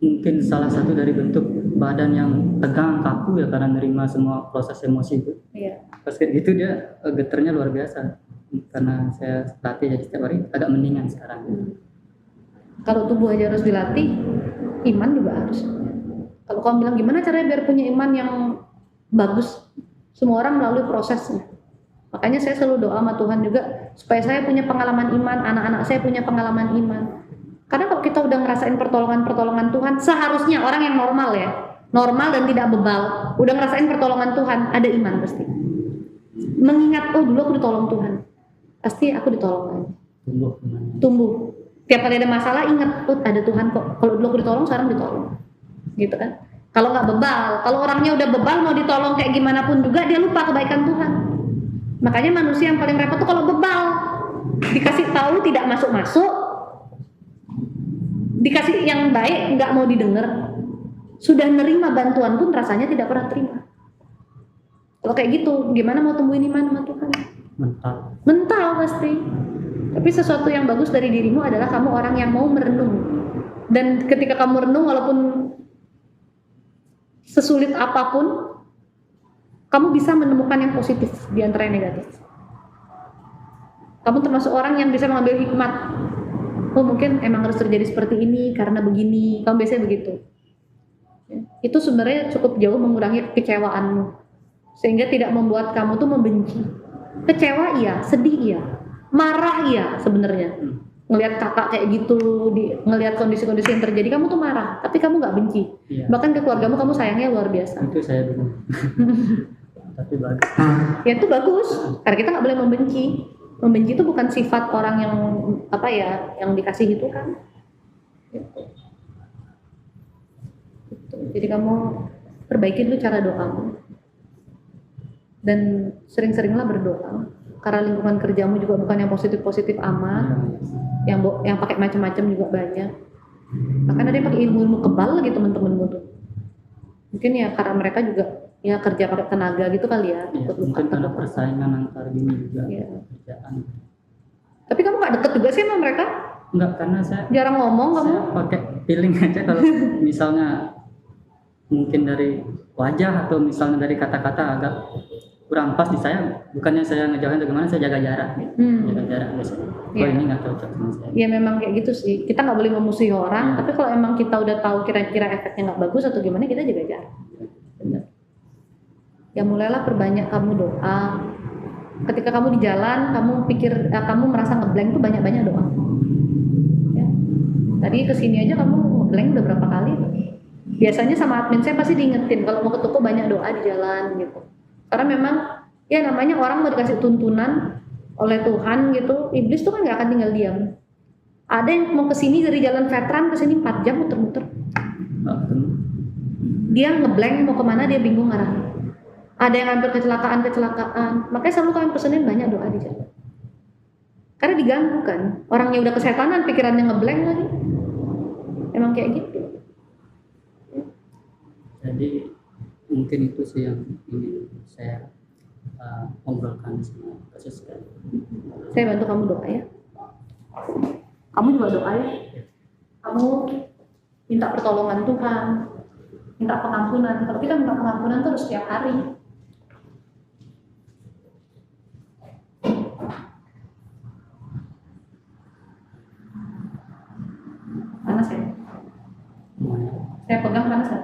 mungkin salah satu dari bentuk badan yang tegang kaku ya karena nerima semua proses emosi itu. Iya. Pas kayak gitu dia getarnya luar biasa karena saya latih jadi setiap hari agak mendingan sekarang. Kalau tubuh aja harus dilatih, iman juga harus. Kalau kamu bilang gimana caranya biar punya iman yang bagus, semua orang melalui prosesnya. Makanya saya selalu doa sama Tuhan juga supaya saya punya pengalaman iman, anak-anak saya punya pengalaman iman. Karena kalau kita udah ngerasain pertolongan Tuhan, seharusnya orang yang normal ya, normal dan tidak bebal, udah ngerasain pertolongan Tuhan, ada iman pasti. Mengingat, oh dulu aku ditolong Tuhan, pasti aku ditolong lagi. Tumbuh. Tiap kali ada masalah ingat, oh ada Tuhan kok. Kalau dulu aku ditolong, sekarang ditolong. Gitu kan? Kalau nggak bebal, kalau orangnya udah bebal mau ditolong kayak gimana pun juga dia lupa kebaikan Tuhan. Makanya manusia yang paling repot tuh kalau bebal. Dikasih tahu tidak masuk-masuk, dikasih yang baik nggak mau didengar. Sudah nerima bantuan pun rasanya tidak pernah terima. Kalau kayak gitu, gimana mau tumbuhin iman sama Tuhan? Mental pasti. Tapi sesuatu yang bagus dari dirimu adalah kamu orang yang mau merenung. Dan ketika kamu renung, walaupun sesulit apapun, kamu bisa menemukan yang positif di antara yang negatif. Kamu termasuk orang yang bisa mengambil hikmat. Oh, mungkin emang harus terjadi seperti ini karena begini. Kamu biasanya begitu. Itu sebenarnya cukup jauh mengurangi kekecewaanmu, sehingga tidak membuat kamu tuh membenci. Kecewa iya, sedih iya, marah iya sebenarnya. Ngelihat kakak kayak gitu, ngelihat kondisi-kondisi yang terjadi, kamu tuh marah, tapi kamu nggak benci. Iya. Bahkan ke keluargamu kamu sayangnya luar biasa. Itu saya bingung. Tapi bagus. Ya itu bagus, karena kita nggak boleh membenci. Membenci itu bukan sifat orang yang apa ya, yang dikasih itu kan. Gitu. Jadi kamu perbaiki dulu cara doamu dan sering-seringlah berdoa. Karena lingkungan kerjamu juga bukan yang positif-positif amat, yang pakai macam-macam juga banyak. Bahkan ada yang pakai ilmu-ilmu kebal lagi teman-temanmu tuh. Mungkin ya karena mereka juga ya kerja pakai tenaga gitu kali ya. Ya, mungkin karena persaingan antar ini juga kerjaan. Tapi kamu nggak deket juga sih sama mereka? Enggak, karena saya jarang ngomong kamu. Saya pakai feeling aja kalau misalnya mungkin dari wajah atau misalnya dari kata-kata agak kurang pas di saya, bukannya saya ngejauhin atau gimana, saya jaga jarak gitu. Jaga jarak biasanya. Oh ini nggak cocok sama saya. Ya memang kayak gitu sih, kita nggak boleh memusuhi orang, tapi kalau emang kita udah tahu kira-kira efeknya nggak bagus atau gimana, kita jaga jarak. Benar. Ya mulailah perbanyak kamu doa. Ketika kamu di jalan, kamu pikir, kamu merasa ngeblank tuh banyak-banyak doa. Ya. Tadi kesini aja kamu ngeblank udah berapa kali? Biasanya sama admin saya pasti diingetin kalau mau ke toko banyak doa di jalan gitu. Karena memang ya namanya orang mau dikasih tuntunan oleh Tuhan gitu, iblis tuh kan nggak akan tinggal diam. Ada yang mau kesini dari jalan veteran kesini 4 jam muter-muter. Dia ngeblank mau kemana, dia bingung arahnya. Ada yang hampir kecelakaan. Makanya selalu kami pesenin banyak doa di jalan. Karena diganggu kan, orangnya udah kesetanan, pikirannya ngeblank lagi. Emang kayak gitu. Jadi mungkin itu sih yang ingin saya obrolkan sama kasus kan. Saya bantu kamu doa ya. Kamu juga doa ya. Kamu minta pertolongan Tuhan, minta pengampunan. Kalau kita minta pengampunan terus setiap hari. Panas ya? Saya pegang panas ya?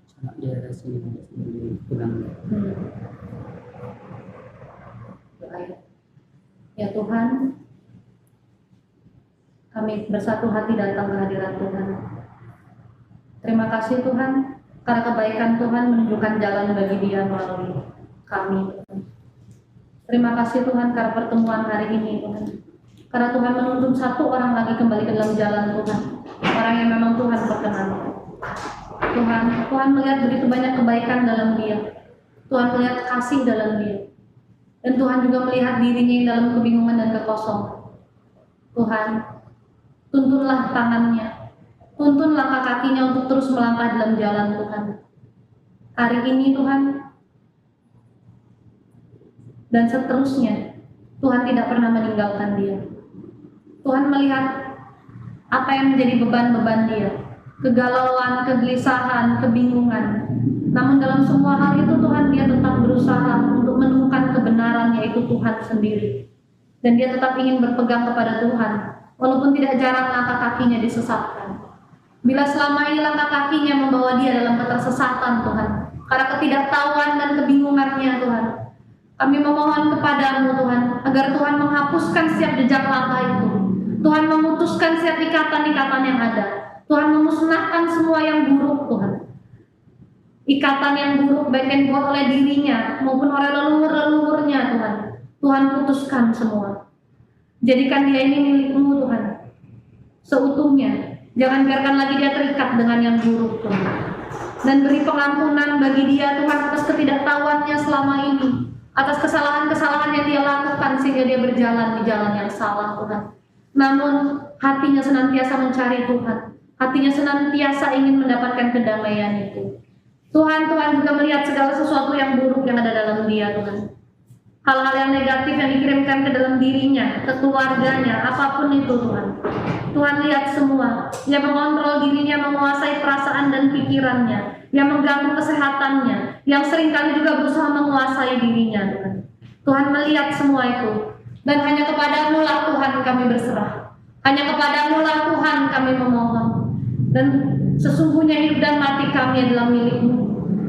Sama di daerah sini pegang. Doa ya. Ya Tuhan, kami bersatu hati datang ke hadirat Tuhan. Terima kasih Tuhan, karena kebaikan Tuhan menunjukkan jalan bagi dia melalui kami. Terima kasih Tuhan karena pertemuan hari ini Tuhan. Karena Tuhan menuntun satu orang lagi kembali ke dalam jalan Tuhan. Orang yang memang Tuhan perkenankan. Tuhan melihat begitu banyak kebaikan dalam dia. Tuhan melihat kasih dalam dia. Dan Tuhan juga melihat dirinya yang dalam kebingungan dan kekosongan. Tuhan, tuntunlah tangannya. Tuntun langkah kakinya untuk terus melangkah dalam jalan Tuhan. Hari ini Tuhan, dan seterusnya, Tuhan tidak pernah meninggalkan dia. Tuhan melihat apa yang menjadi beban-beban dia, kegalauan, kegelisahan, kebingungan. Namun dalam semua hal itu Tuhan dia tetap berusaha untuk menemukan kebenaran, yaitu Tuhan sendiri. Dan dia tetap ingin berpegang kepada Tuhan, walaupun tidak jarang langkah kakinya disesatkan. Bila selama ini langkah kakinya membawa dia dalam ketersesatan Tuhan, karena ketidaktahuan dan kebingungannya Tuhan, kami memohon kepadamu Tuhan, agar Tuhan menghapuskan setiap jejak langkah itu. Tuhan memutuskan setiap ikatan-ikatan yang ada. Tuhan memusnahkan semua yang buruk Tuhan. Ikatan yang buruk baik yang dibuat oleh dirinya maupun oleh leluhur-leluhurnya Tuhan. Tuhan putuskan semua. Jadikan dia ini milikmu Tuhan, seutuhnya. Jangan biarkan lagi dia terikat dengan yang buruk Tuhan. Dan beri pengampunan bagi dia Tuhan atas ketidaktahuannya selama ini. atas kesalahan-kesalahan yang dia lakukan sehingga dia berjalan di jalan yang salah Tuhan. Namun hatinya senantiasa mencari Tuhan, hatinya senantiasa ingin mendapatkan kedamaian itu. Tuhan juga melihat segala sesuatu yang buruk yang ada dalam dia Tuhan. Hal-hal yang negatif yang dikirimkan ke dalam dirinya, ke keluarganya, apapun itu Tuhan. Tuhan lihat semua. Dia mengontrol dirinya, menguasai perasaan dan pikirannya, yang mengganggu kesehatannya, yang seringkali juga berusaha menguasai dirinya Tuhan. Tuhan melihat semua itu. Dan hanya kepadamu lah Tuhan kami berserah. Hanya kepadamu lah Tuhan kami memohon. Dan sesungguhnya hidup dan mati kami adalah milik-Mu.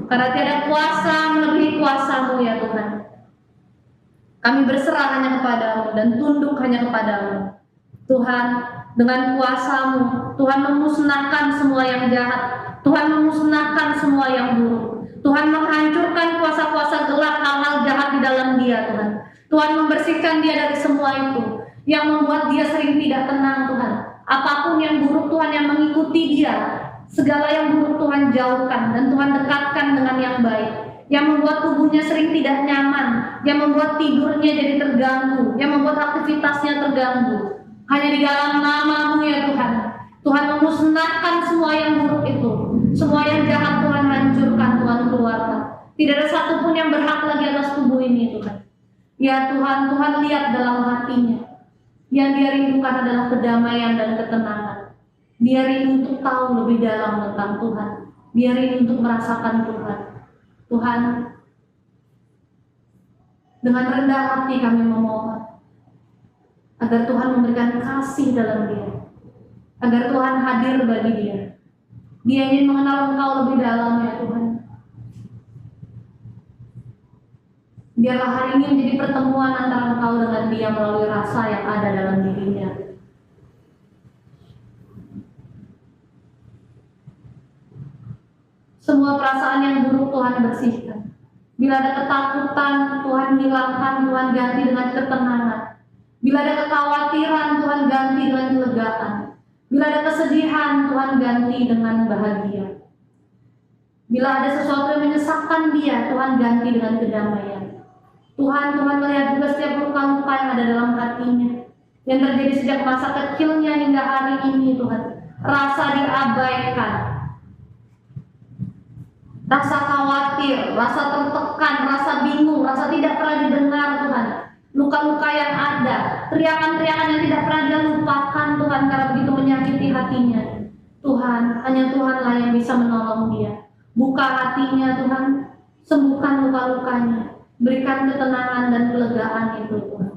Karena tiada kuasa melebihi kuasa-Mu ya Tuhan. Kami berserah hanya kepadamu dan tunduk hanya kepadamu. Tuhan, dengan kuasa-Mu, Tuhan memusnahkan semua yang jahat. Tuhan memusnahkan semua yang buruk. Tuhan menghancurkan kuasa-kuasa gelap, hal-hal jahat di dalam dia Tuhan. Tuhan membersihkan dia dari semua itu yang membuat dia sering tidak tenang Tuhan. Apapun yang buruk Tuhan yang mengikuti dia, segala yang buruk Tuhan jauhkan dan Tuhan dekatkan dengan yang baik. Yang membuat tubuhnya sering tidak nyaman, yang membuat tidurnya jadi terganggu, yang membuat aktivitasnya terganggu. Hanya di dalam nama-Mu ya Tuhan, Tuhan memusnahkan semua yang buruk itu, semua yang jahat Tuhan hancurkan, Tuhan keluarkan. Tidak ada satupun yang berhak lagi atas tubuh ini Tuhan. Ya Tuhan, Tuhan lihat dalam hatinya. Yang dia rindukan adalah kedamaian dan ketenangan. Dia rindu untuk tahu lebih dalam tentang Tuhan. Dia rindu untuk merasakan Tuhan. Tuhan, dengan rendah hati kami memohon agar Tuhan memberikan kasih dalam dia, agar Tuhan hadir bagi dia. Dia ingin mengenal Engkau lebih dalam ya Tuhan. Biarlah hari ini menjadi pertemuan antara Engkau dengan dia melalui rasa yang ada dalam dirinya. Semua perasaan yang buruk Tuhan bersihkan. Bila ada ketakutan, Tuhan hilangkan, Tuhan ganti dengan ketenangan. Bila ada kekhawatiran, Tuhan ganti dengan kelegaan. Bila ada kesedihan, Tuhan ganti dengan bahagia. Bila ada sesuatu yang menyesakkan dia, Tuhan ganti dengan kedamaian. Tuhan melihat juga setiap luka-luka yang ada dalam hatinya, yang terjadi sejak masa kecilnya hingga hari ini Tuhan. Rasa diabaikan, rasa khawatir, rasa tertekan, rasa bingung, rasa tidak pernah didengar Tuhan. Luka-luka yang ada, teriakan-teriakan yang tidak pernah dia lupakan Tuhan karena begitu menyakiti hatinya. Tuhan, hanya Tuhanlah yang bisa menolong dia. Buka hatinya Tuhan, sembuhkan luka-lukanya, berikan ketenangan dan kelegaan itu Tuhan.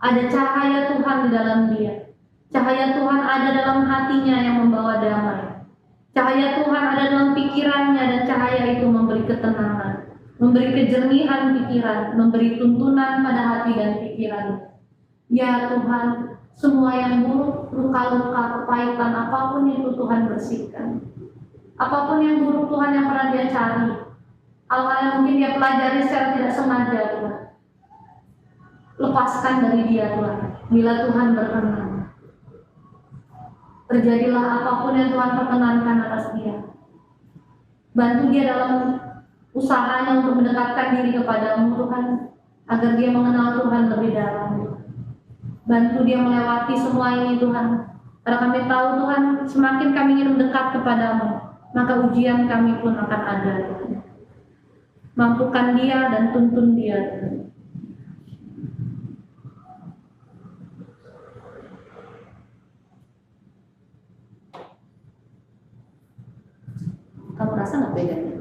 Ada cahaya Tuhan di dalam dia. Cahaya Tuhan ada dalam hatinya yang membawa damai. Cahaya Tuhan ada dalam pikirannya dan cahaya itu memberi ketenangan, memberi kejernihan pikiran, memberi tuntunan pada hati dan pikiran. Ya Tuhan, semua yang buruk, luka-luka, kepahitan, apapun itu Tuhan bersihkan. Apapun yang buruk Tuhan yang pernah dia cari, hal-hal yang mungkin dia pelajari secara tidak sengaja Tuhan, lepaskan dari dia Tuhan, bila Tuhan berkenan. Terjadilah apapun yang Tuhan perkenankan atas dia. Bantu dia dalam usahanya untuk mendekatkan diri kepadamu Tuhan, agar dia mengenal Tuhan lebih dalam. Bantu dia melewati semua ini Tuhan, karena kami tahu Tuhan, semakin kami ingin mendekat kepadamu, maka ujian kami pun akan ada Tuhan. Mampukan dia dan tuntun dia Tuhan. Kamu rasa nggak bedanya?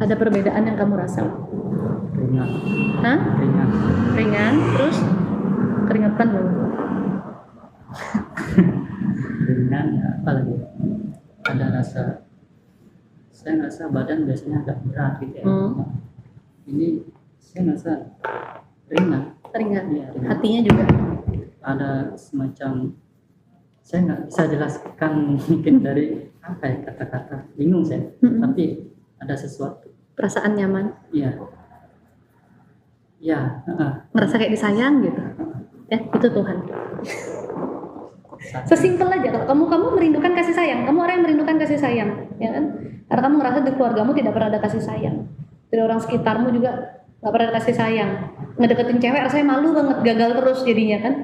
Ada perbedaan yang kamu rasa? Ringan. Hah? Ringan. Ringan, terus keringetan loh. Ringan, apa lagi? Ada rasa, saya ngerasa badan biasanya agak berat gitu ya. Ini saya ngerasa ringan. Ringan. Ya, ringan. Hatinya juga. Ada semacam, saya nggak bisa jelaskan mungkin dari apa ya kata-kata, bingung saya. Tapi ada sesuatu. Perasaan nyaman. Iya. Ya. Ngerasa kayak disayang gitu. Ya, itu Tuhan. Sesimpel aja, kalau kamu merindukan kasih sayang, kamu orang yang merindukan kasih sayang, ya kan? Karena kamu ngerasa di keluargamu tidak pernah ada kasih sayang, dari orang sekitarmu juga nggak pernah ada kasih sayang, ngedeketin cewek rasanya malu banget, gagal terus jadinya kan?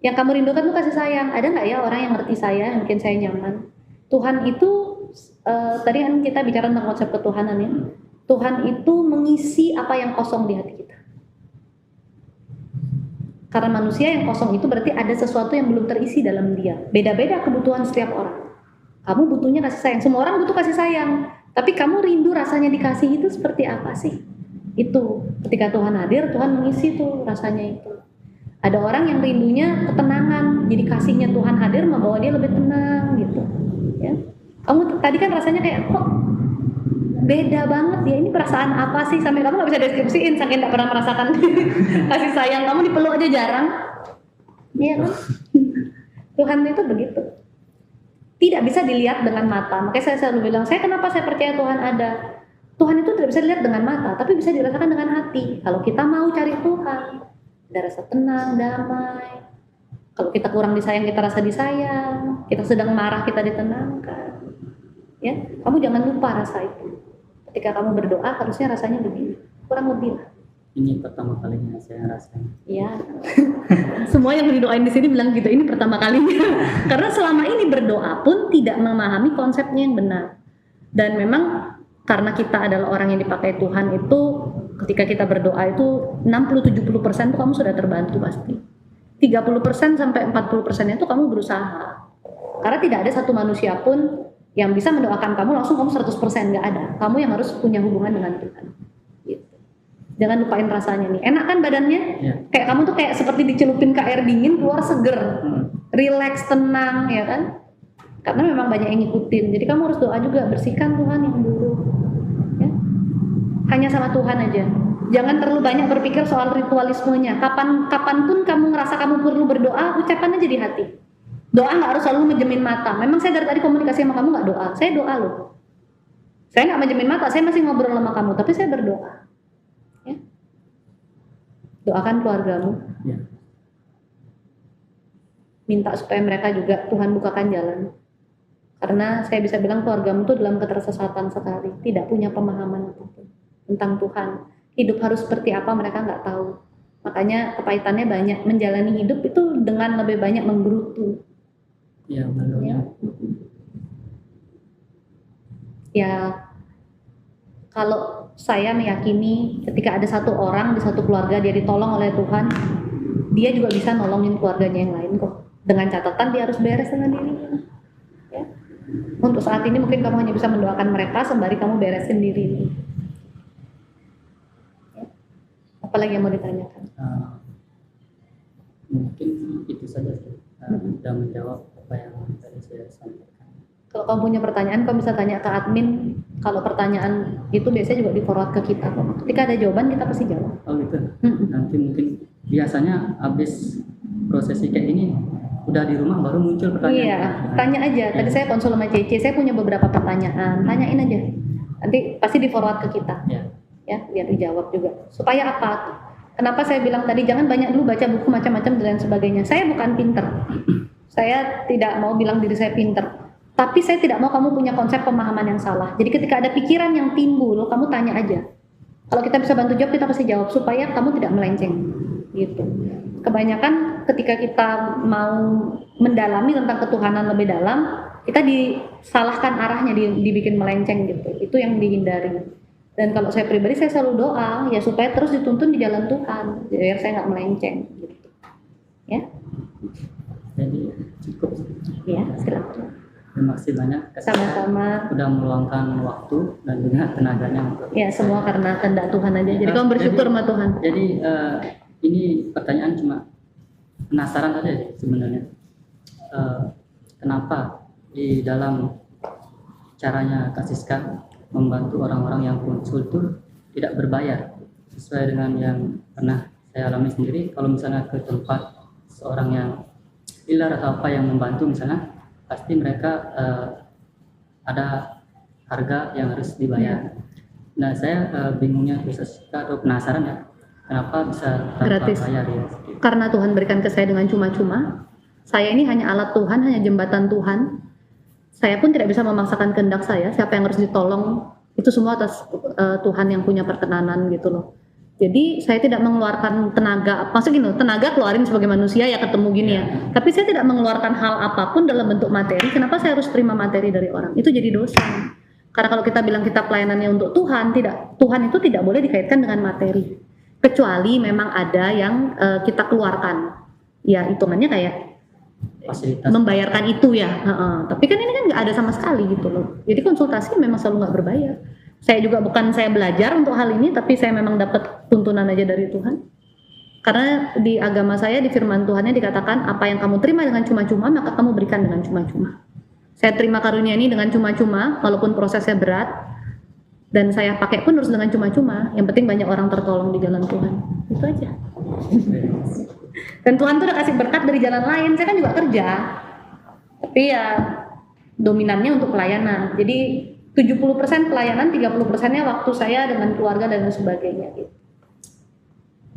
Yang kamu rindukan tuh kasih sayang. Ada nggak ya orang yang ngerti saya, yang bikin saya nyaman? Tuhan itu tadi kan kita bicara tentang konsep ketuhanan ya. Tuhan itu mengisi apa yang kosong di hati kita. Karena manusia yang kosong itu berarti ada sesuatu yang belum terisi dalam dia. Beda-beda kebutuhan setiap orang. Kamu butuhnya kasih sayang. Semua orang butuh kasih sayang. Tapi kamu rindu rasanya dikasih itu seperti apa sih? Itu ketika Tuhan hadir, Tuhan mengisi tuh rasanya itu. Ada orang yang rindunya ketenangan. Jadi kasihnya Tuhan hadir membawa dia lebih tenang gitu. Ya. Kamu tadi kan rasanya kayak kok beda banget ya, ini perasaan apa sih, sampai kamu nggak bisa deskripsiin saking nggak pernah merasakan kasih sayang, kamu dipeluk aja jarang, iya kan? Tuhan itu begitu, tidak bisa dilihat dengan mata. Makanya saya selalu bilang, kenapa saya percaya Tuhan ada. Tuhan itu tidak bisa dilihat dengan mata, tapi bisa dirasakan dengan hati. Kalau kita mau cari Tuhan, ada rasa tenang, damai. Kalau kita kurang disayang, kita rasa disayang. Kita sedang marah, kita ditenangkan. Ya, kamu jangan lupa rasa itu. Ketika kamu berdoa harusnya rasanya begini, kurang lebih lah. Ini pertama kalinya saya rasain. Iya. Semua yang didoain di sini bilang gitu, ini pertama kalinya. Karena selama ini berdoa pun tidak memahami konsepnya yang benar. Dan memang karena kita adalah orang yang dipakai Tuhan itu, ketika kita berdoa itu 60-70% itu kamu sudah terbantu pasti. 30% sampai 40% itu kamu berusaha. Karena tidak ada satu manusia pun yang bisa mendoakan kamu langsung kamu 100%, nggak ada. Kamu yang harus punya hubungan dengan Tuhan. Gitu. Jangan lupain rasanya nih. Enak kan badannya? Ya. Kayak kamu tuh kayak seperti dicelupin ke air dingin, keluar seger, relax, tenang, ya kan? Karena memang banyak yang ngikutin. Jadi kamu harus doa juga, bersihkan Tuhan yang buruk. Ya. Hanya sama Tuhan aja. Jangan terlalu banyak berpikir soal ritualismenya. Kapanpun kamu ngerasa kamu perlu berdoa, ucapan aja di hati. Doa nggak harus selalu menjemin mata. Memang saya dari tadi komunikasi sama kamu nggak doa. Saya doa loh. Saya nggak menjemin mata. Saya masih ngobrol sama kamu. Tapi saya berdoa. Ya. Doakan keluargamu. Ya. Minta supaya mereka juga Tuhan bukakan jalan. Karena saya bisa bilang keluargamu tuh dalam ketersesatan sekali. Tidak punya pemahaman apapun tentang Tuhan. Hidup harus seperti apa mereka nggak tahu. Makanya kepahitannya banyak. Menjalani hidup itu dengan lebih banyak menggerutu. Ya, benar. Ya, kalau saya meyakini ketika ada satu orang di satu keluarga dia ditolong oleh Tuhan, dia juga bisa nolongin keluarganya yang lain kok. Dengan catatan dia harus beres dengan dirinya. Ya. Untuk saat ini mungkin kamu hanya bisa mendoakan mereka sembari kamu beresin diri. Ya. Apalagi yang mau ditanyakan? Mungkin itu saja sih. Sudah menjawab apa yang tadi saya sampaikan. Kalau kamu punya pertanyaan, kamu bisa tanya ke admin. Kalau pertanyaan itu biasanya juga di-forward ke kita. Ketika ada jawaban, kita pasti jawab. Oh gitu. Nanti mungkin biasanya habis prosesi kayak ini, udah di rumah baru muncul pertanyaan. Iya, tanya aja. Tadi saya konsul sama Cece, saya punya beberapa pertanyaan. Tanyain aja. Nanti pasti di-forward ke kita. Ya, biar dijawab juga. Supaya apa? Kenapa saya bilang tadi jangan banyak dulu baca buku macam-macam dan lain sebagainya. Saya bukan pinter. Saya tidak mau bilang diri saya pinter. Tapi saya tidak mau kamu punya konsep pemahaman yang salah. Jadi ketika ada pikiran yang timbul, kamu tanya aja. Kalau kita bisa bantu jawab, kita pasti jawab supaya kamu tidak melenceng. Gitu. Kebanyakan ketika kita mau mendalami tentang ketuhanan lebih dalam, kita disalahkan arahnya, dibikin melenceng gitu. Itu yang dihindari. Dan kalau saya pribadi, saya selalu doa ya supaya terus dituntun di jalan Tuhan, biar saya nggak melenceng. Gitu. Ya. Jadi cukup. Ya, silakan. Terima kasih banyak. Sama-sama. Sudah meluangkan waktu dan juga tenaganya untuk. Ya, semua karena kehendak Tuhan aja. Jadi kamu bersyukur sama Tuhan. Jadi ini pertanyaan cuma penasaran saja sih sebenarnya. Kenapa di dalam caranya Kak Siska membantu orang-orang yang konsul tidak berbayar sesuai dengan yang pernah saya alami sendiri. Kalau misalnya ke tempat seorang yang ilar atau apa yang membantu misalnya, pasti mereka ada harga yang harus dibayar. Nah, saya bingungnya atau penasaran ya, kenapa bisa tanpa gratis bayar ya? karena Tuhan berikan ke saya dengan cuma-cuma. Saya ini hanya alat Tuhan, hanya jembatan Tuhan. Saya pun tidak bisa memaksakan kehendak saya. Siapa yang harus ditolong itu semua atas Tuhan yang punya perkenanan gitu loh. Jadi saya tidak mengeluarkan tenaga, maksudnya gini, tenaga keluarin sebagai manusia ya ketemu gini ya. Tapi saya tidak mengeluarkan hal apapun dalam bentuk materi. Kenapa saya harus terima materi dari orang? Itu jadi dosa. Karena kalau kita bilang kita pelayanannya untuk Tuhan, tidak, Tuhan itu tidak boleh dikaitkan dengan materi. Kecuali memang ada yang kita keluarkan. Ya hitungannya kayak Fasilitas. membayarkan itu ya. Tapi kan ini kan nggak ada sama sekali gitu loh. Jadi konsultasi memang selalu nggak berbayar. Saya juga bukan saya belajar untuk hal ini, tapi saya memang dapat tuntunan aja dari Tuhan. Karena di agama saya, di firman Tuhannya dikatakan, apa yang kamu terima dengan cuma-cuma, maka kamu berikan dengan cuma-cuma. Saya terima karunia ini dengan cuma-cuma, walaupun prosesnya berat, dan saya pakai pun harus dengan cuma-cuma. Yang penting banyak orang tertolong di jalan Tuhan. Itu aja. Dan Tuhan tuh udah kasih berkat dari jalan lain. Saya kan juga kerja, tapi ya dominannya untuk pelayanan. Jadi 70% pelayanan, 30%-nya waktu saya dengan keluarga dan sebagainya gitu.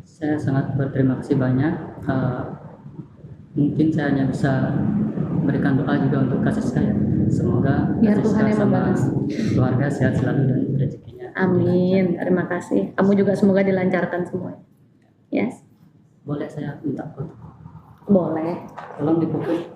Saya sangat berterima kasih banyak. Mungkin saya hanya bisa memberikan doa juga untuk kasus saya. Semoga Biar kasus Tuhan saya yang sama membalas. keluarga sehat selalu dan rezekinya. Amin. Terima kasih. Kamu juga semoga dilancarkan semua. Yes. Boleh saya minta foto? Boleh. Tolong difoto.